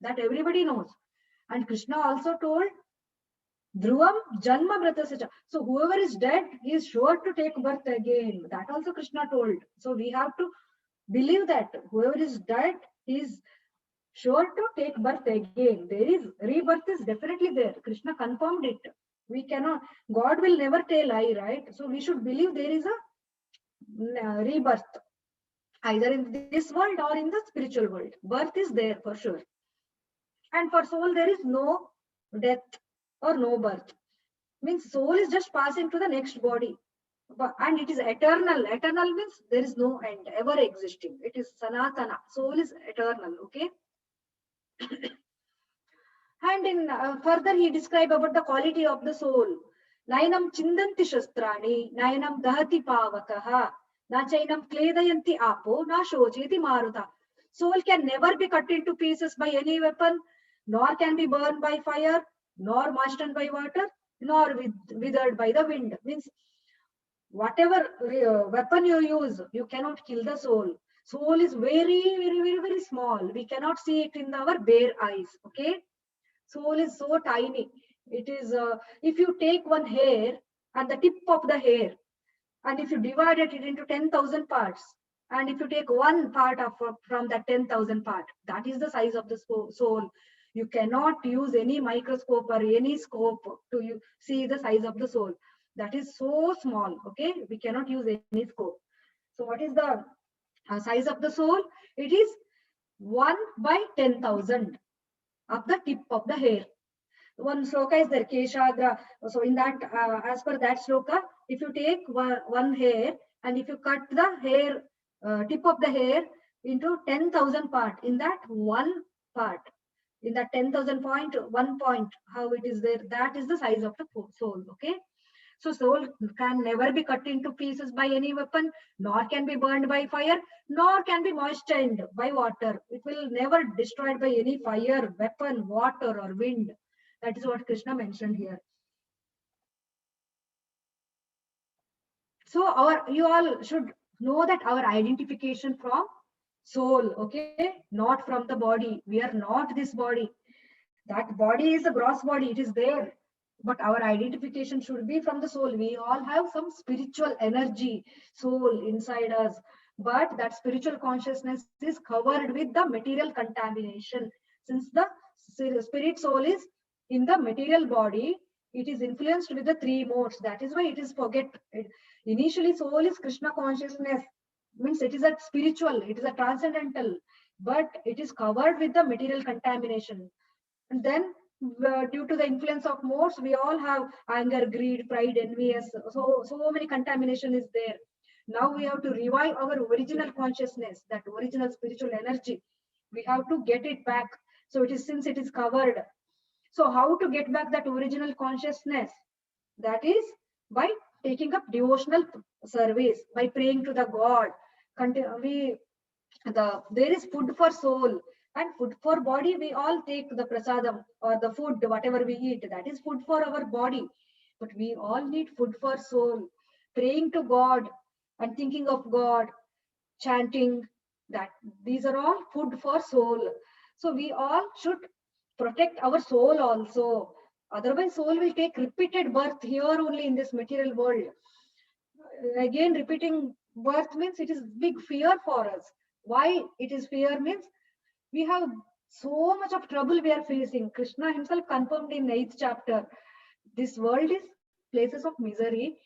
That everybody knows. And Krishna also told dhruvam janma mritasya cha. So whoever is dead, he is sure to take birth again. That also Krishna told. So we have to believe that whoever is dead is sure to take birth again. There is rebirth is definitely there. Krishna confirmed it. We cannot, God will never tell lie, right? So we should believe there is a rebirth, either in this world or in the spiritual world. Birth is there for sure. And for soul, there is no death or no birth. Means soul is just passing to the next body. And it is eternal. Eternal means there is no end, ever existing. It is sanatana. Soul is eternal. Okay. And in further he described about the quality of the soul. Nainam chindanti shastrani, nainam dahati pavakaha, na chainam kledayanti apo, na shocheti maruta. Soul can never be cut into pieces by any weapon, nor can be burned by fire, nor moistened by water, nor withered by the wind. Means whatever weapon you use, you cannot kill the soul. Soul is very, very, very, very small. We cannot see it in our bare eyes. Okay. Soul is so tiny. It is, if you take one hair and the tip of the hair, and if you divide it into 10,000 parts, and if you take one part of from that 10,000 part, that is the size of the soul. You cannot use any microscope or any scope to see the size of the soul. That is so small. Okay, we cannot use any scope. So what is the size of the soul? It is 1 by 10,000 of the tip of the hair. One sloka is there, Keshagra. So in that, as per that sloka, if you take one hair and if you cut the hair, tip of the hair into 10,000 part, in that one part, in that 10,000 point, 1 point, how it is there, that is the size of the soul. Okay. So soul can never be cut into pieces by any weapon, nor can be burned by fire, nor can be moistened by water. It will never destroyed by any fire, weapon, water, or wind. That is what Krishna mentioned here. So you all should know that our identification from soul, okay, not from the body. We are not this body. That body is a gross body, it is there. But our identification should be from the soul. We all have some spiritual energy, soul inside us. But that spiritual consciousness is covered with the material contamination. Since the spirit soul is in the material body, it is influenced with the three modes. That is why it is forget. Initially, soul is Krishna consciousness, means it is a spiritual, it is a transcendental, but it is covered with the material contamination. And then due to the influence of modes, we all have anger, greed, pride, envious. So many contamination is there. Now we have to revive our original consciousness, that original spiritual energy. We have to get it back. So it is, since it is covered. So how to get back that original consciousness? That is by taking up devotional service, by praying to the God. There is food for soul and food for body. We all take the prasadam or the food, whatever we eat, that is food for our body. But we all need food for soul. Praying to God and thinking of God, chanting, that these are all food for soul. So we all should protect our soul also. Otherwise, soul will take repeated birth here only in this material world. Again, repeating birth means it is big fear for us. Why it is fear means we have so much of trouble we are facing. Krishna himself confirmed in 8th chapter. This world is places of misery.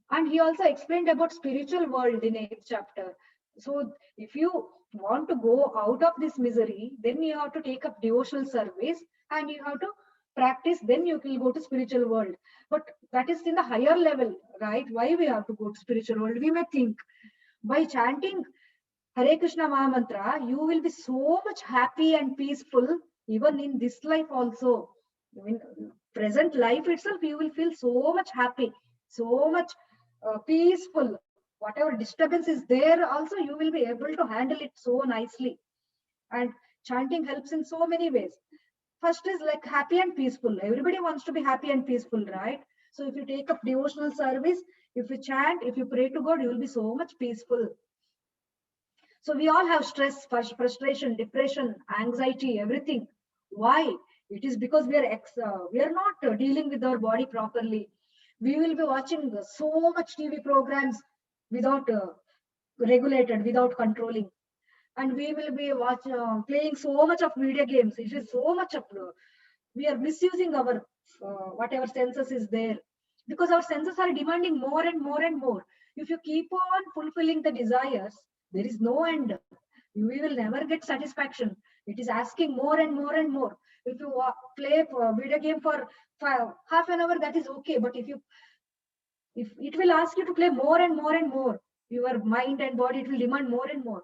And he also explained about spiritual world in 8th chapter. So if you want to go out of this misery, then you have to take up devotional service and you have to practice, then you will go to spiritual world. But that is in the higher level, right? Why we have to go to spiritual world? We may think by chanting Hare Krishna Mahamantra, you will be so much happy and peaceful, even in this life also. In present life itself, you will feel so much happy, so much peaceful. Whatever disturbance is there, also you will be able to handle it so nicely. And chanting helps in so many ways. First is like happy and peaceful. Everybody wants to be happy and peaceful, right? So if you take up devotional service, if you chant, if you pray to God, you will be so much peaceful. So we all have stress, frustration, depression, anxiety, everything. Why? It is because we are not dealing with our body properly. We will be watching so much TV programs without regulated, without controlling, and we will be playing so much of video games. It is so much of we are misusing our whatever senses is there, because our senses are demanding more and more and more. If you keep on fulfilling the desires, there is no end. We will never get satisfaction. It is asking more and more and more. If you play video game for half an hour, that is okay. But if it will ask you to play more and more and more, your mind and body, it will demand more and more,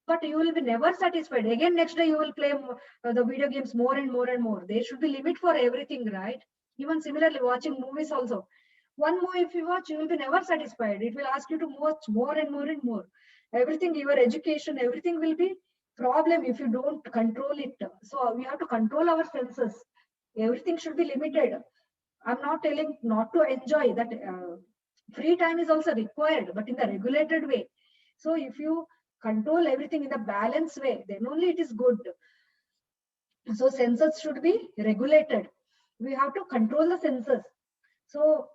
but you will be never satisfied. Again, next day you will play the video games more and more and more. There should be limit for everything, right? Even similarly, watching movies also. One movie, if you watch, you will be never satisfied. It will ask you to watch more and more and more. Everything, your education, everything will be problem if you don't control it. So we have to control our senses. Everything should be limited. I'm not telling not to enjoy that. Free time is also required, but in the regulated way. So if you control everything in a balanced way, then only it is good. So senses should be regulated. We have to control the senses. So,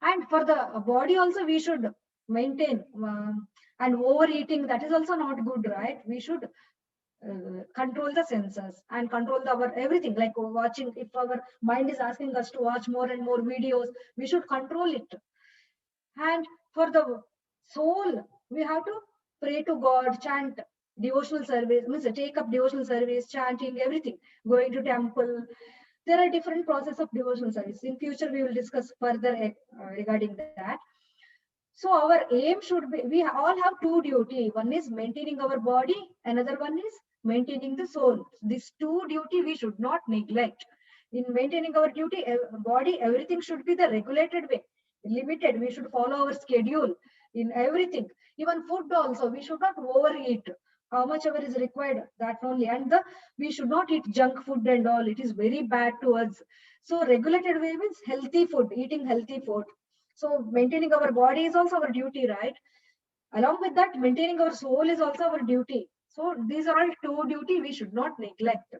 and for the body also we should maintain, and overeating, that is also not good, right? We should control the senses and control our everything, like watching. If our mind is asking us to watch more and more videos, we should control it. And for the soul, we have to pray to God, chant. devotional service, means take up devotional service, chanting, everything, going to temple. There are different process of devotional service. In future, we will discuss further regarding that. So our aim should be, we all have two duty. One is maintaining our body, another one is maintaining the soul. These two duty we should not neglect. In maintaining our duty, body, everything should be the regulated way, limited. We should follow our schedule in everything. Even food also, we should not overeat. How much ever is required, that only. And we should not eat junk food and all. It is very bad to us. So regulated way means healthy food, eating healthy food. So maintaining our body is also our duty, right? Along with that, maintaining our soul is also our duty. So these are all two duty we should not neglect.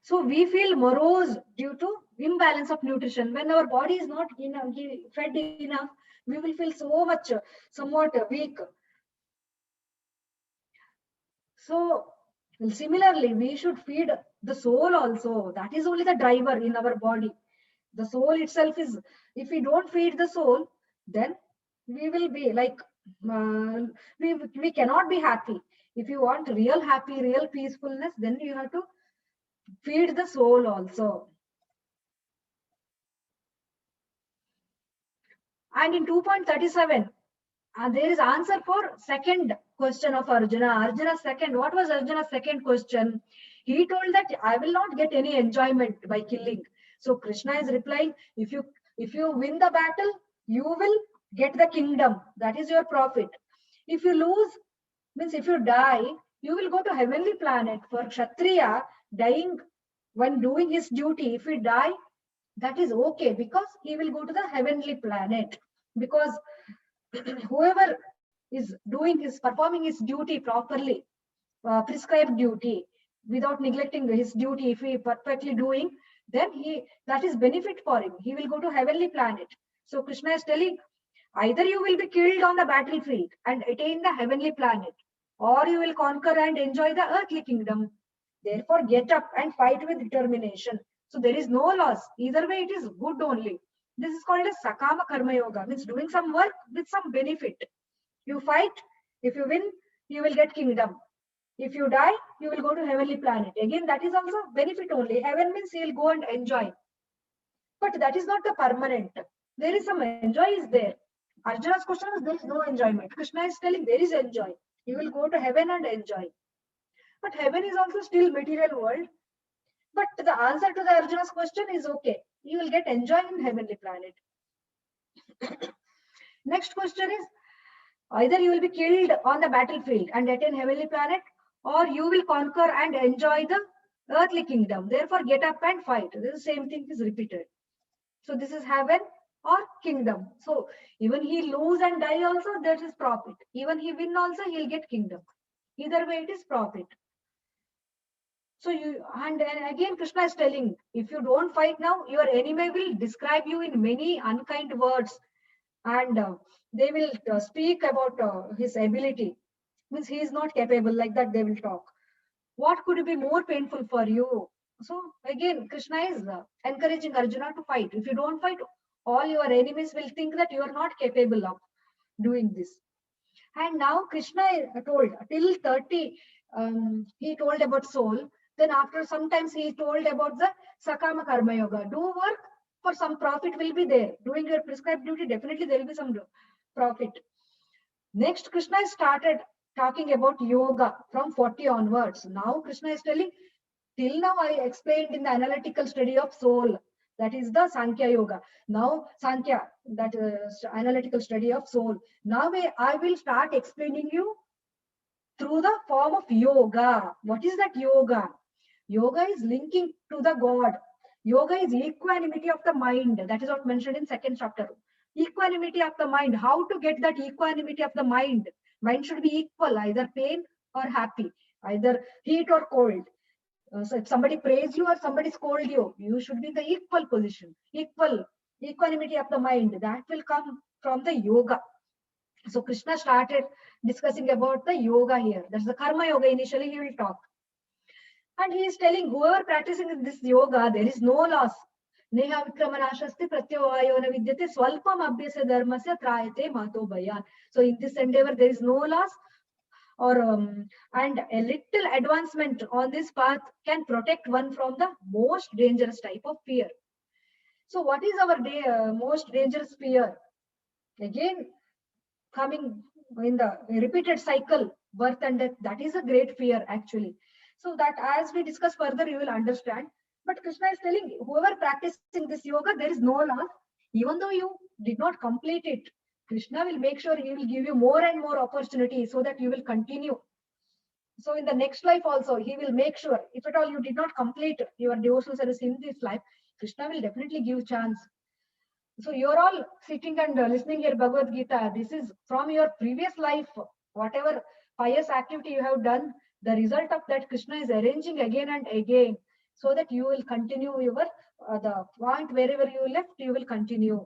So we feel morose due to imbalance of nutrition. When our body is not fed enough, we will feel so much, somewhat weak. So similarly, we should feed the soul also. That is only the driver in our body. The soul itself is, if we don't feed the soul, then we will be like, we cannot be happy. If you want real happy, real peacefulness, then you have to feed the soul also. And in 2.37, there is answer for second question of Arjuna. Arjuna's second, what was Arjuna's second question? He told that I will not get any enjoyment by killing. So Krishna is replying, if you win the battle, you will get the kingdom. That is your profit. If you lose, means if you die, you will go to heavenly planet. For Kshatriya, dying when doing his duty, if he die, that is okay, because he will go to the heavenly planet. Because whoever is performing his duty properly, prescribed duty, without neglecting his duty, if he perfectly doing, then that is benefit for him. He will go to heavenly planet. So Krishna is telling, either you will be killed on the battlefield and attain the heavenly planet, or you will conquer and enjoy the earthly kingdom. Therefore, get up and fight with determination. So there is no loss. Either way, it is good only. This is called as Sakama Karma Yoga, means doing some work with some benefit. You fight, if you win, you will get kingdom. If you die, you will go to heavenly planet. Again, that is also benefit only. Heaven means you'll go and enjoy. But that is not the permanent. There is some enjoy is there. Arjuna's question is there is no enjoyment. Krishna is telling there is enjoy. You will go to heaven and enjoy. But heaven is also still material world. But the answer to the Arjuna's question is okay. You will get enjoy in heavenly planet. Next question is, either you will be killed on the battlefield and attain heavenly planet, or you will conquer and enjoy the earthly kingdom. Therefore, get up and fight. The same thing is repeated. So this is heaven or kingdom. So even he lose and die also, that is profit. Even he win also, he'll get kingdom. Either way, it is profit. So and again Krishna is telling, if you don't fight now, your enemy will describe you in many unkind words, and they will speak about his ability. Means he is not capable, like that they will talk. What could be more painful for you? So again, Krishna is encouraging Arjuna to fight. If you don't fight, all your enemies will think that you are not capable of doing this. And now Krishna told till 30, he told about soul. Then after sometimes he told about the Sakama Karma Yoga. Do work, for some profit will be there. Doing your prescribed duty, definitely there will be some profit. Next, Krishna started talking about yoga from 40 onwards. Now Krishna is telling, till now I explained in the analytical study of soul. That is the Sankhya Yoga. Now Sankhya, that analytical study of soul. Now I will start explaining you through the form of yoga. What is that yoga? Yoga is linking to the God. Yoga is equanimity of the mind. That is what mentioned in second chapter. Equanimity of the mind. How to get that equanimity of the mind? Mind should be equal, either pain or happy, either heat or cold. So if somebody praise you or somebody scold you, you should be in the equal position, equanimity of the mind. That will come from the yoga. So Krishna started discussing about the yoga here. That's the karma yoga. Initially he will talk. And he is telling, whoever practicing this yoga, there is no loss. Neha vikramanashasti pratyavayona vidyate swalpam abhyasya dharmasya trayate mato bhayan. So in this endeavor, there is no loss, or and a little advancement on this path can protect one from the most dangerous type of fear. So what is our most dangerous fear? Again, coming in the repeated cycle, birth and death, that is a great fear actually. So that as we discuss further, you will understand. But Krishna is telling whoever practicing this yoga, there is no loss. Even though you did not complete it, Krishna will make sure he will give you more and more opportunities so that you will continue. So in the next life also, he will make sure, if at all you did not complete your devotional service in this life, Krishna will definitely give chance. So you're all sitting and listening here Bhagavad Gita. This is from your previous life, whatever pious activity you have done, the result of that Krishna is arranging again and again, so that you will continue your the point wherever you left, you will continue.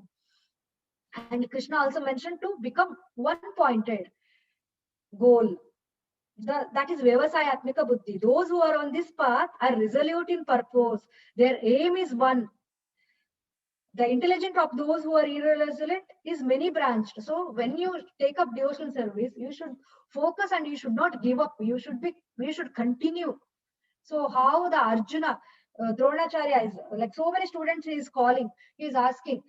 And Krishna also mentioned to become one-pointed goal. That is Vyavasayatmika Buddhi. Those who are on this path are resolute in purpose. Their aim is one. The intelligence of those who are irresolute is many branched. So when you take up devotional service, you should focus and you should not give up. You should continue. So how the Arjuna, Dronacharya is like so many students he is calling, he is asking,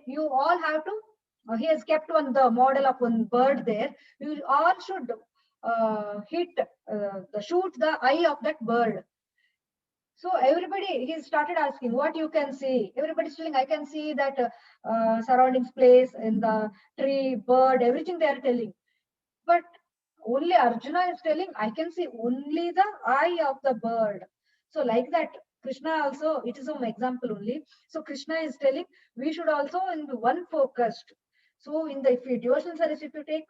you all have to, he has kept one the model of one bird there. You all should shoot the eye of that bird. So everybody, he started asking what you can see. Everybody's telling, I can see that surroundings place in the tree, bird, everything they are telling. But only Arjuna is telling, I can see only the eye of the bird. So like that, Krishna also, it is an example only. So Krishna is telling, we should also in the one focused. So in the, if you devotional service, if you take,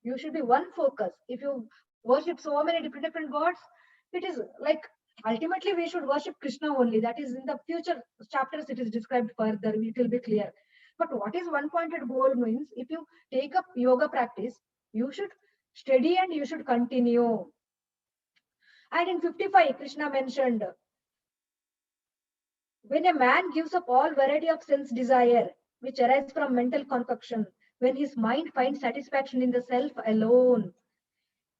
you should be one focus. If you worship so many different gods, it is like ultimately we should worship Krishna only. That is in the future chapters it is described further, it will be clear. But what is one pointed goal means, if you take up yoga practice, you should steady and you should continue. And in 55, Krishna mentioned, when a man gives up all variety of sense desire, which arise from mental concoction, when his mind finds satisfaction in the self alone,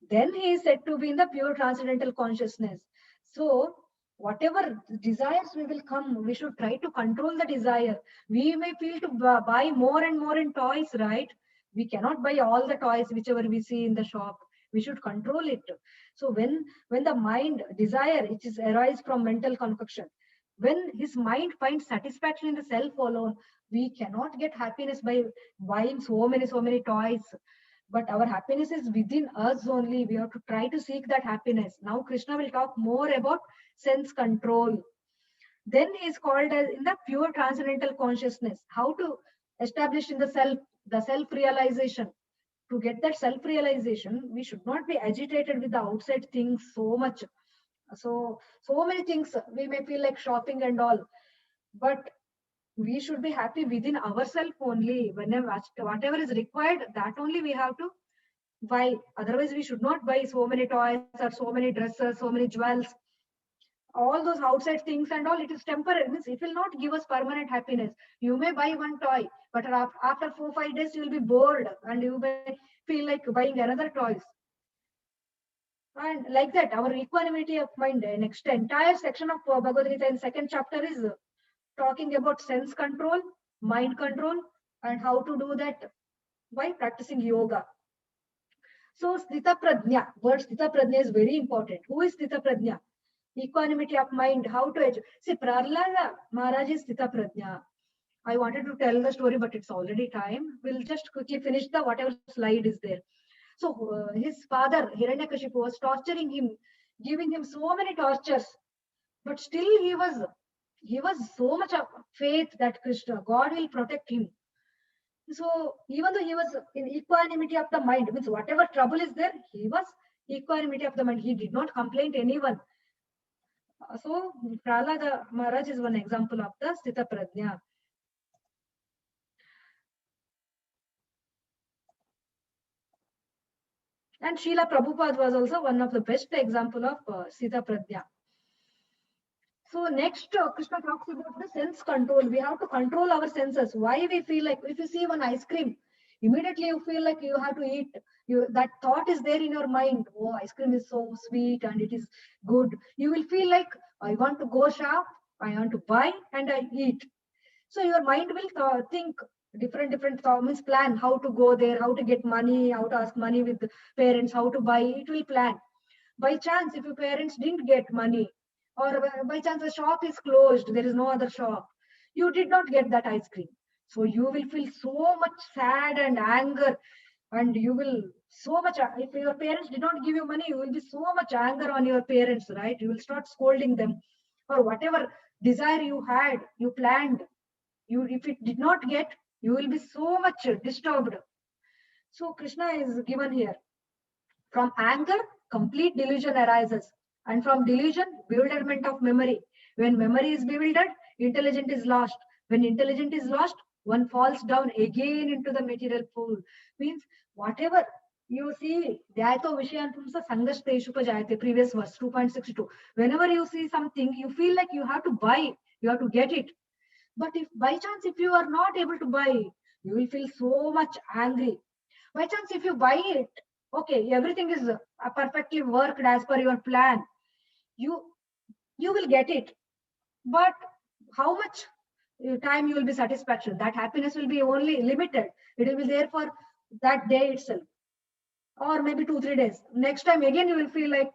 then he is said to be in the pure transcendental consciousness. So whatever desires we will come, we should try to control the desire. We may feel to buy more and more in toys, right? We cannot buy all the toys whichever we see in the shop. We should control it. So when the mind desire, which is arise from mental concoction, when his mind finds satisfaction in the self alone, we cannot get happiness by buying so many toys. But our happiness is within us only. We have to try to seek that happiness. Now Krishna will talk more about sense control. Then he is called as in the pure transcendental consciousness. How to establish in the self realization. To get that self realization, we should not be agitated with the outside things so much. So many things we may feel like shopping and all, but we should be happy within ourselves only. Whenever whatever is required, that only we have to buy. Otherwise, we should not buy so many toys or so many dresses, so many jewels. All those outside things and all, it is temporary. It means it will not give us permanent happiness. You may buy one toy, but after 4-5 days, you will be bored and you may feel like buying another toys. And like that, our equanimity of mind, next entire section of Bhagavad Gita in second chapter is talking about sense control, mind control, and how to do that by practicing yoga. So Sthita Prajna, word Sthita Prajna is very important. Who is Sthita Prajna? Equanimity of mind, how to see Prahlada Maharaj is Sthita Prajna. I wanted to tell the story, but it's already time. We'll just quickly finish the whatever slide is there. So his father Hiranyakashipu was torturing him, giving him so many tortures, but still he was so much of faith that Krishna, God will protect him. So even though he was in equanimity of the mind, means whatever trouble is there, he was equanimity of the mind. He did not complain to anyone. So Prahlada Maharaj is one example of the Sthita Prajna. And Srila Prabhupada was also one of the best example of Sthita Prajna. So next, Krishna talks about the sense control. We have to control our senses. Why we feel like if you see one ice cream, immediately you feel like you have to eat. That thought is there in your mind. Oh, ice cream is so sweet and it is good. You will feel like I want to go shop, I want to buy and I eat. So your mind will think different means plan how to go there, how to get money, how to ask money with the parents, how to buy. It will plan. By chance, if your parents didn't get money, or by chance the shop is closed, there is no other shop, you did not get that ice cream. So you will feel so much sad and anger, and you will so much. If your parents did not give you money, you will be so much anger on your parents, right? You will start scolding them, or whatever desire you had, you planned. You, if it did not get, you will be so much disturbed. So Krishna is given here. From anger, complete delusion arises. And from delusion, bewilderment of memory. When memory is bewildered, intelligence is lost. When intelligence is lost, one falls down again into the material pool. Means whatever you see, Dhyato Vishayantumsa Sangasteshupa Jayate, previous verse 2.62. Whenever you see something, you feel like you have to buy, you have to get it. But if by chance, if you are not able to buy, you will feel so much angry. By chance, if you buy it, okay, everything is perfectly worked as per your plan. You you will get it, but how much time you will be satisfaction? That happiness will be only limited. It will be there for that day itself, or maybe 2 3 days. Next time again, you will feel like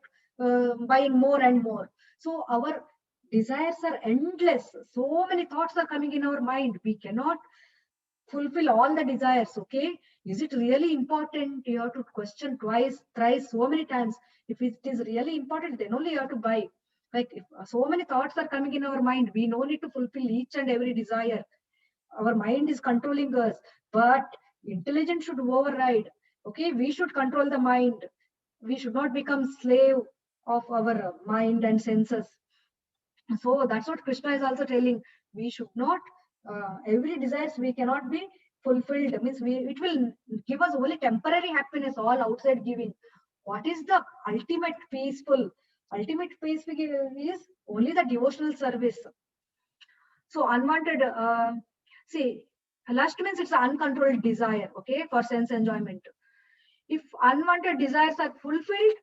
buying more and more. So our desires are endless. So many thoughts are coming in our mind. We cannot fulfill all the desires. Okay, is it really important? You have to question twice thrice so many times. If it is really important, then only you have to buy. Like if so many thoughts are coming in our mind, we no need to fulfill each and every desire. Our mind is controlling us, but intelligence should override. Okay, we should control the mind. We should not become slave of our mind and senses. So that's what Krishna is also telling. We should not, every desires we cannot be fulfilled. Means we, it will give us only temporary happiness, all outside giving. What is the ultimate peaceful? Ultimate peace we give is only the devotional service. So unwanted, see, lust means it's an uncontrolled desire, okay, for sense enjoyment. If unwanted desires are fulfilled,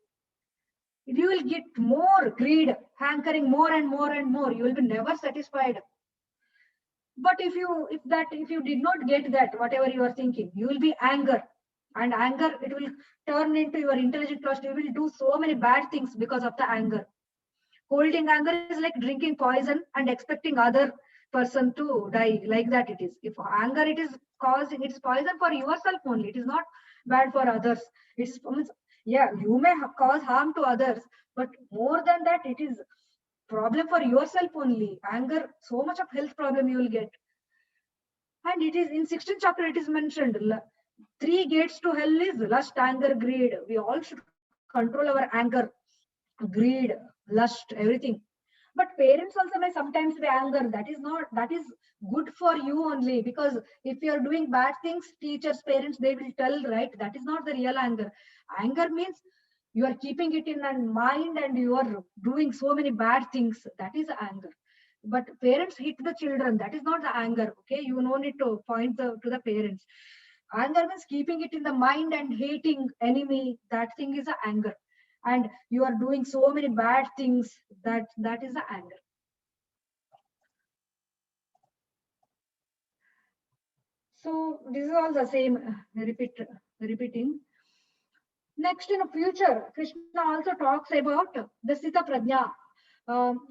you will get more greed, hankering more and more and more. You will be never satisfied. But if you did not get that, whatever you are thinking, you will be anger. And anger, it will turn into your intelligent trust. You will do so many bad things because of the anger. Holding anger is like drinking poison and expecting other person to die. Like that it is. If anger, it is causing, it's poison for yourself only. It is not bad for others. It's, yeah, you may cause harm to others, but more than that, it is problem for yourself only. Anger, so much of health problem you will get. And it is in 16th chapter, it is mentioned 3 gates to hell is lust, anger, greed. We all should control our anger, greed, lust, everything. But parents also may sometimes be anger. That is not, that is good for you only, because if you are doing bad things, teachers, parents, they will tell, right? That is not the real anger. Anger means you are keeping it in your mind and you are doing so many bad things. That is anger. But parents hit the children, that is not the anger. Okay, you no need to point to the parents. Anger means keeping it in the mind and hating enemy. That thing is a anger. And you are doing so many bad things. That is the anger. So this is all the same. Repeating. Next, in the future, Krishna also talks about the Sita Prajna.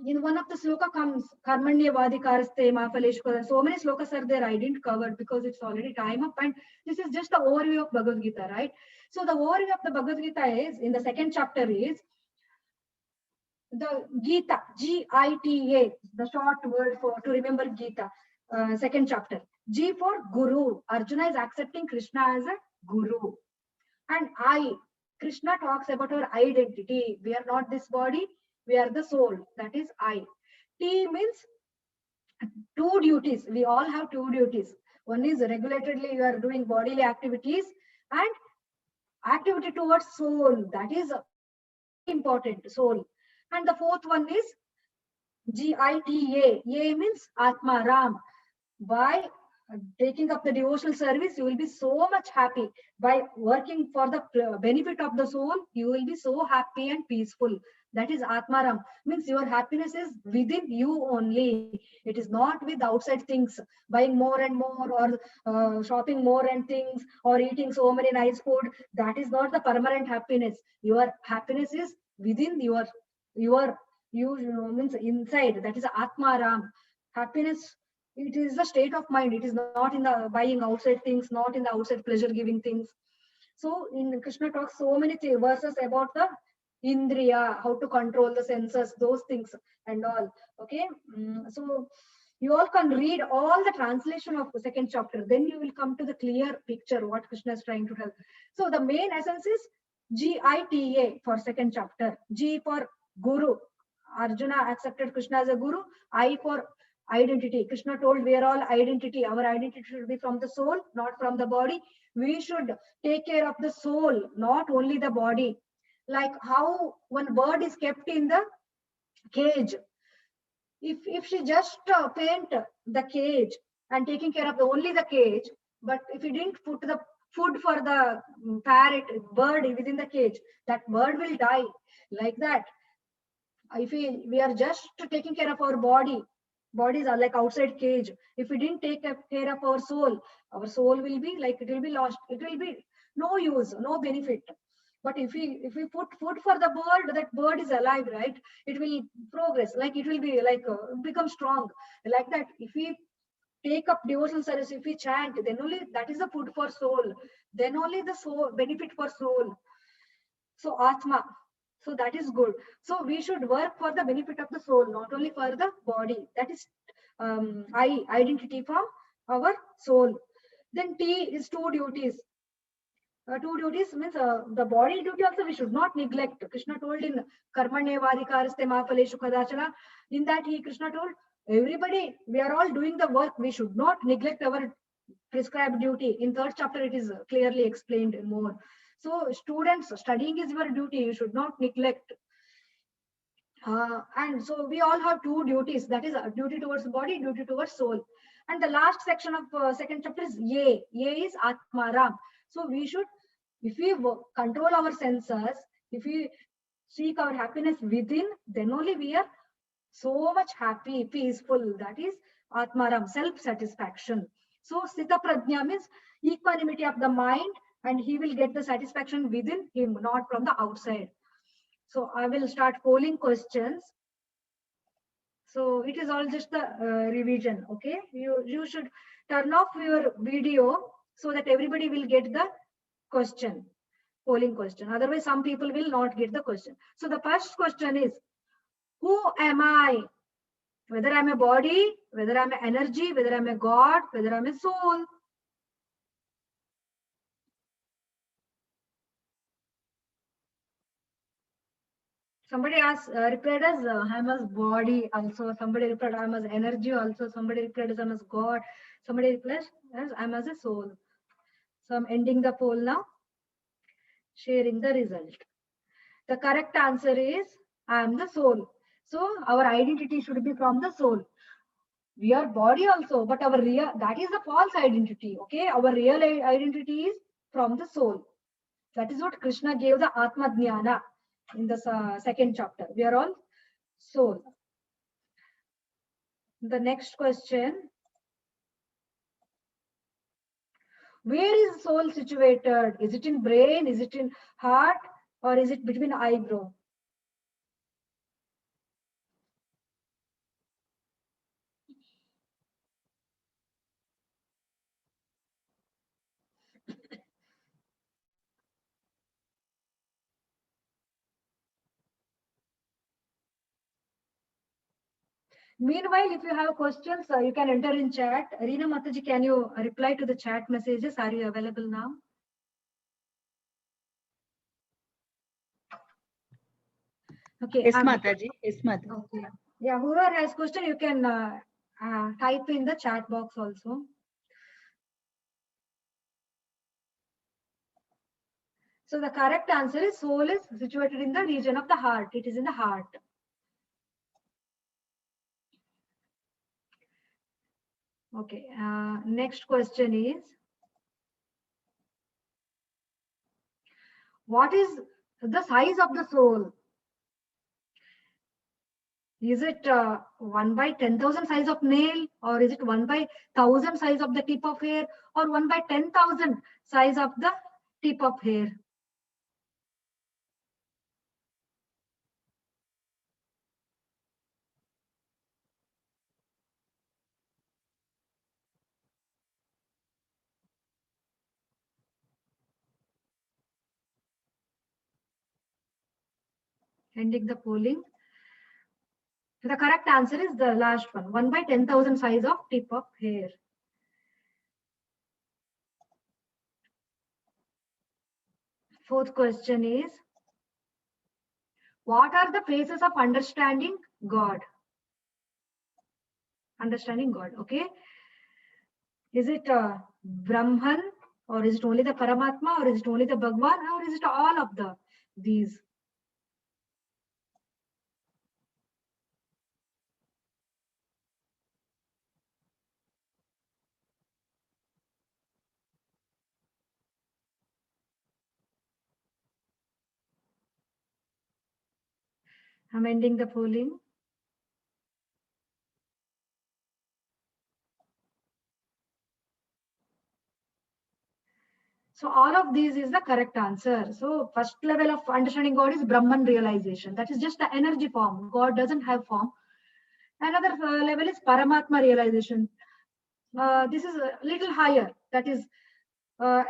In one of the sloka comes Karmanya Vadikaraste Mafaleshwara. So many slokas are there. I didn't cover because it's already time up. And this is just the overview of Bhagavad Gita, right? So the overview of the Bhagavad Gita is in the second chapter is the Gita, Gita, the short word for to remember Gita. Second chapter. G for Guru. Arjuna is accepting Krishna as a Guru. And I, Krishna talks about our identity. We are not this body, we are the soul. That is I. T means 2 duties. We all have 2 duties. One is regulatedly you are doing bodily activities, and activity towards soul. That is important, soul. And the fourth one is Gita. Ye means Atma Ram. By taking up the devotional service, you will be so much happy. By working for the benefit of the soul, you will be so happy and peaceful. That is Atmaram. Means your happiness is within you only. It is not with outside things, buying more and more, or shopping more and things, or eating so many nice food. That is not the permanent happiness. Your happiness is within your you means inside. That is Atmaram. Happiness, it is the state of mind. It is not in the buying outside things, not in the outside pleasure giving things. So in Krishna talks so many verses about the indriya, how to control the senses, those things and all. Okay. So you all can read all the translation of the second chapter. Then you will come to the clear picture what Krishna is trying to tell. So the main essence is Gita for second chapter. G for Guru. Arjuna accepted Krishna as a Guru. I for identity. Krishna told we are all identity. Our identity should be from the soul, not from the body. We should take care of the soul, not only the body. Like how one bird is kept in the cage. If she just paint the cage and taking care of only the cage, but if you didn't put the food for the parrot bird within the cage, that bird will die. Like that, if we are just taking care of our bodies are like outside cage. If we didn't take care of our soul will be like, it will be lost, it will be no use, no benefit. But if we put food for the bird, that bird is alive, right? It will progress, like it will be like become strong. Like that, if we take up devotional service, if we chant, then only that is the food for soul, then only the soul benefit for soul. So Atma. So that is good. So we should work for the benefit of the soul, not only for the body. That is identity from our soul. Then T is two duties. Two duties means the body duty also we should not neglect. Krishna told in Karmanye Vadikaraste Mafaleshu Kadachana. In that Krishna told everybody, we are all doing the work. We should not neglect our prescribed duty. In third chapter, it is clearly explained more. So students, studying is your duty. You should not neglect. And so we all have two duties. That is a duty towards body, duty towards soul. And the last section of second chapter is Ye. Ye is Atmaram. So we should, if we control our senses, if we seek our happiness within, then only we are so much happy, peaceful. That is Atmaram, self-satisfaction. So Sthita Prajna means equanimity of the mind, and he will get the satisfaction within him, not from the outside. So I will start polling questions. So it is all just the revision. Okay, you should turn off your video so that everybody will get the question, polling question. Otherwise, some people will not get the question. So the first question is, who am I? Whether I'm a body, whether I'm an energy, whether I'm a god, whether I'm a soul. Somebody asked, replied as I'm as body also. Somebody replied I'm as energy also. Somebody replied as I'm as God. Somebody replied as I'm as a soul. So I'm ending the poll now, sharing the result. The correct answer is I am the soul. So our identity should be from the soul. We are body also, but our real, that is the false identity. Okay, our real identity is from the soul. That is what Krishna gave the Atma Jnana in the second chapter. We are all soul. The next question. Where is soul situated? Is it in brain? Is it in heart? Or is it between eyebrow? Meanwhile, if you have questions, you can enter in chat. Reena Mataji, can you reply to the chat messages? Are you available now? Okay. Yes, Mataji. Yes, Mataji. Okay. Yeah, whoever has question, you can type in the chat box also. So the correct answer is soul is situated in the region of the heart. It is in the heart. Okay. Next question is, what is the size of the soul? Is it 1 by 10,000 size of nail, or is it 1 by 1,000 size of the tip of hair, or 1 by 10,000 size of the tip of hair? Ending the polling. The correct answer is the last one, 1 by 10,000 size of tip of hair. Fourth question is, what are the phases of understanding God? Understanding God, okay. Is it Brahman, or is it only the Paramatma, or is it only the Bhagwan, or is it all of these? I'm ending the polling. So all of these is the correct answer. So first level of understanding God is Brahman realization. That is just the energy form. God doesn't have form. Another level is Paramatma realization. This is a little higher. That is,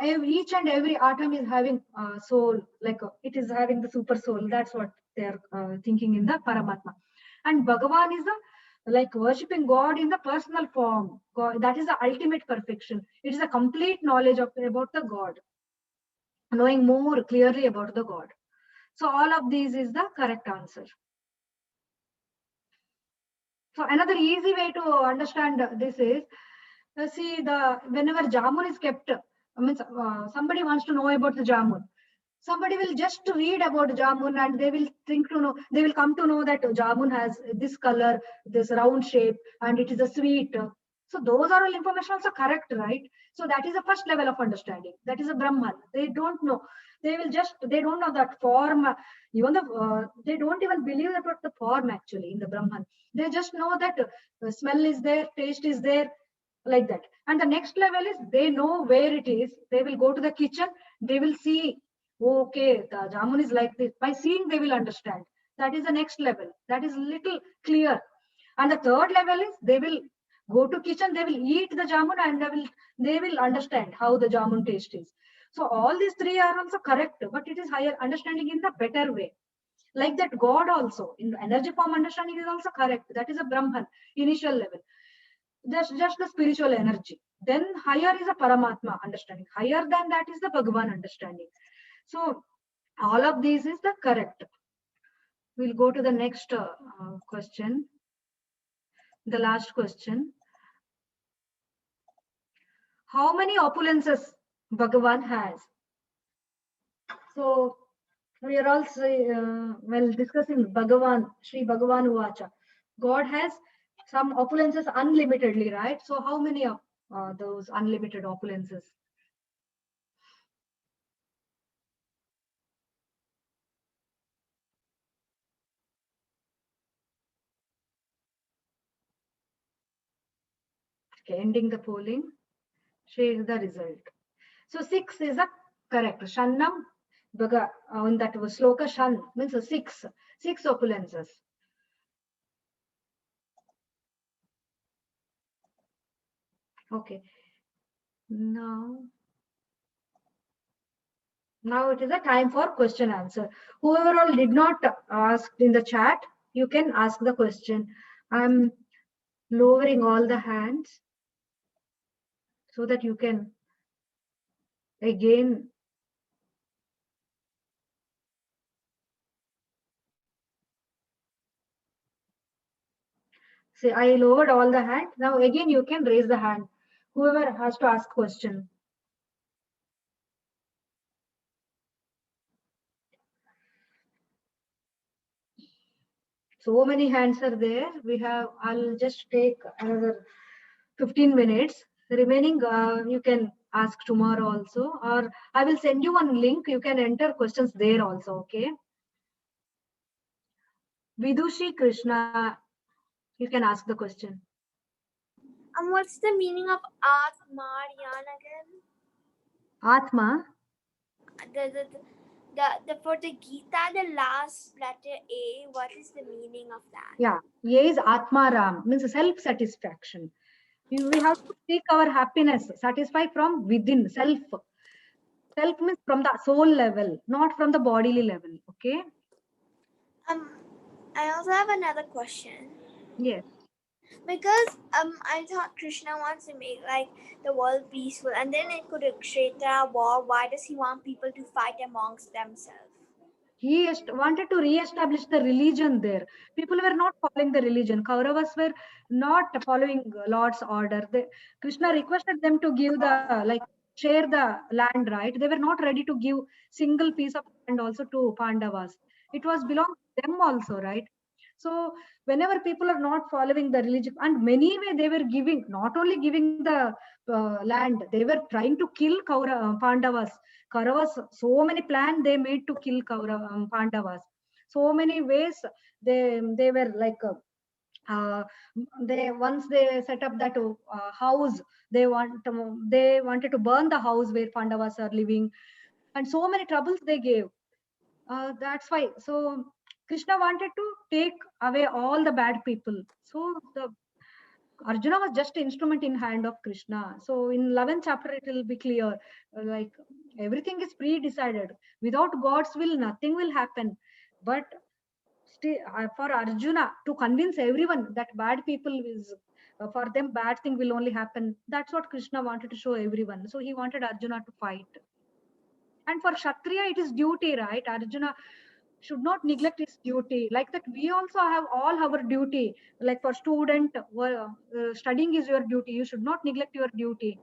each and every atom is having soul, like it is having the super soul. That's what they are thinking in the Paramatma. And Bhagavan is the like worshipping God in the personal form. God, that is the ultimate perfection. It is a complete knowledge about the God, knowing more clearly about the God. So all of these is the correct answer. So another easy way to understand this is, see, the whenever jamun is kept, means somebody wants to know about the jamun. Somebody will just read about jamun and they will think to know, they will come to know that jamun has this color, this round shape, and it is a sweet. So those are all information also correct, right? So that is the first level of understanding. That is a Brahman. They don't know. They don't know that form. Even they don't even believe about the form actually in the Brahman. They just know that smell is there, taste is there, like that. And the next level is they know where it is. They will go to the kitchen. They will see, okay, the jamun is like this. By seeing, they will understand. That is the next level. That is little clear. And the third level is they will go to kitchen. They will eat the jamun and they will understand how the jamun taste is. So all these three are also correct, but it is higher understanding in the better way. Like that, God also in the energy form understanding is also correct. That is a Brahman initial level, just the spiritual energy. Then higher is a Paramatma understanding. Higher than that is the Bhagavan understanding. So all of these is the correct. We'll go to the next question, the last question. How many opulences Bhagavan has? So we are also well discussing Bhagavan, Sri Bhagavan Uvacha. God has some opulences unlimitedly, right? So how many of those unlimited opulences? Okay, ending the polling. Share the result. So 6 is a correct. Shannam Bhaga, in that was sloka Shan means a 6 opulences. Okay. Now it is a time for question answer. Whoever all did not ask in the chat, you can ask the question. I'm lowering all the hands so that you can again. Say, I lowered all the hand. Now again you can raise the hand. Whoever has to ask question. So many hands are there. I'll just take another 15 minutes. The remaining you can ask tomorrow also, or I will send you one link. You can enter questions there also. Okay. Vidushi Krishna, you can ask the question. What's the meaning of Atma, Riyan, again? Atma. For the Gita, the last letter A, what is the meaning of that? Yeah, A is Atmaram, means self-satisfaction. We have to seek our happiness, satisfy from within, self. Self means from the soul level, not from the bodily level. Okay. I also have another question. Yes. Because I thought Krishna wants to make like the world peaceful, and then it could create a war. Why does he want people to fight amongst themselves? He wanted to re-establish the religion there. People were not following the religion. Kauravas were not following Lord's order. Krishna requested them to give share the land, right? They were not ready to give single piece of land also to Pandavas. It was belong to them also, right? So whenever people are not following the religion, and many way they were giving, not only giving the land, they were trying to kill Pandavas. Kauravas, so many plans they made to kill Pandavas. So many ways they were uh, they once they set up that house, they wanted to burn the house where Pandavas are living, and so many troubles they gave. That's why. So Krishna wanted to take away all the bad people. So the Arjuna was just instrument in hand of Krishna. So in 11th chapter, it will be clear, like everything is pre-decided. Without God's will, nothing will happen. But still, for Arjuna to convince everyone that bad people is, for them, bad thing will only happen. That's what Krishna wanted to show everyone. So he wanted Arjuna to fight. And for Kshatriya, it is duty, right? Arjuna should not neglect his duty. Like that, we also have all our duty. Like for student, studying is your duty. You should not neglect your duty.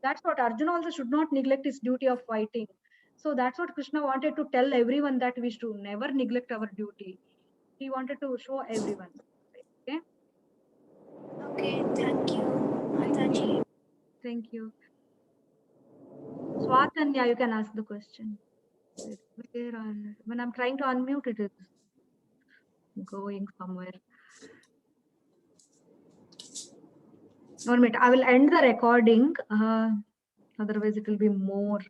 That's what Arjuna also should not neglect his duty of fighting. So that's what Krishna wanted to tell everyone, that we should never neglect our duty. He wanted to show everyone. Okay. Okay, thank you, Mataji. Thank you. Swatanya, you can ask the question. Where are, when I'm trying to unmute, it is going somewhere. 1 minute. I will end the recording. Otherwise, it will be more.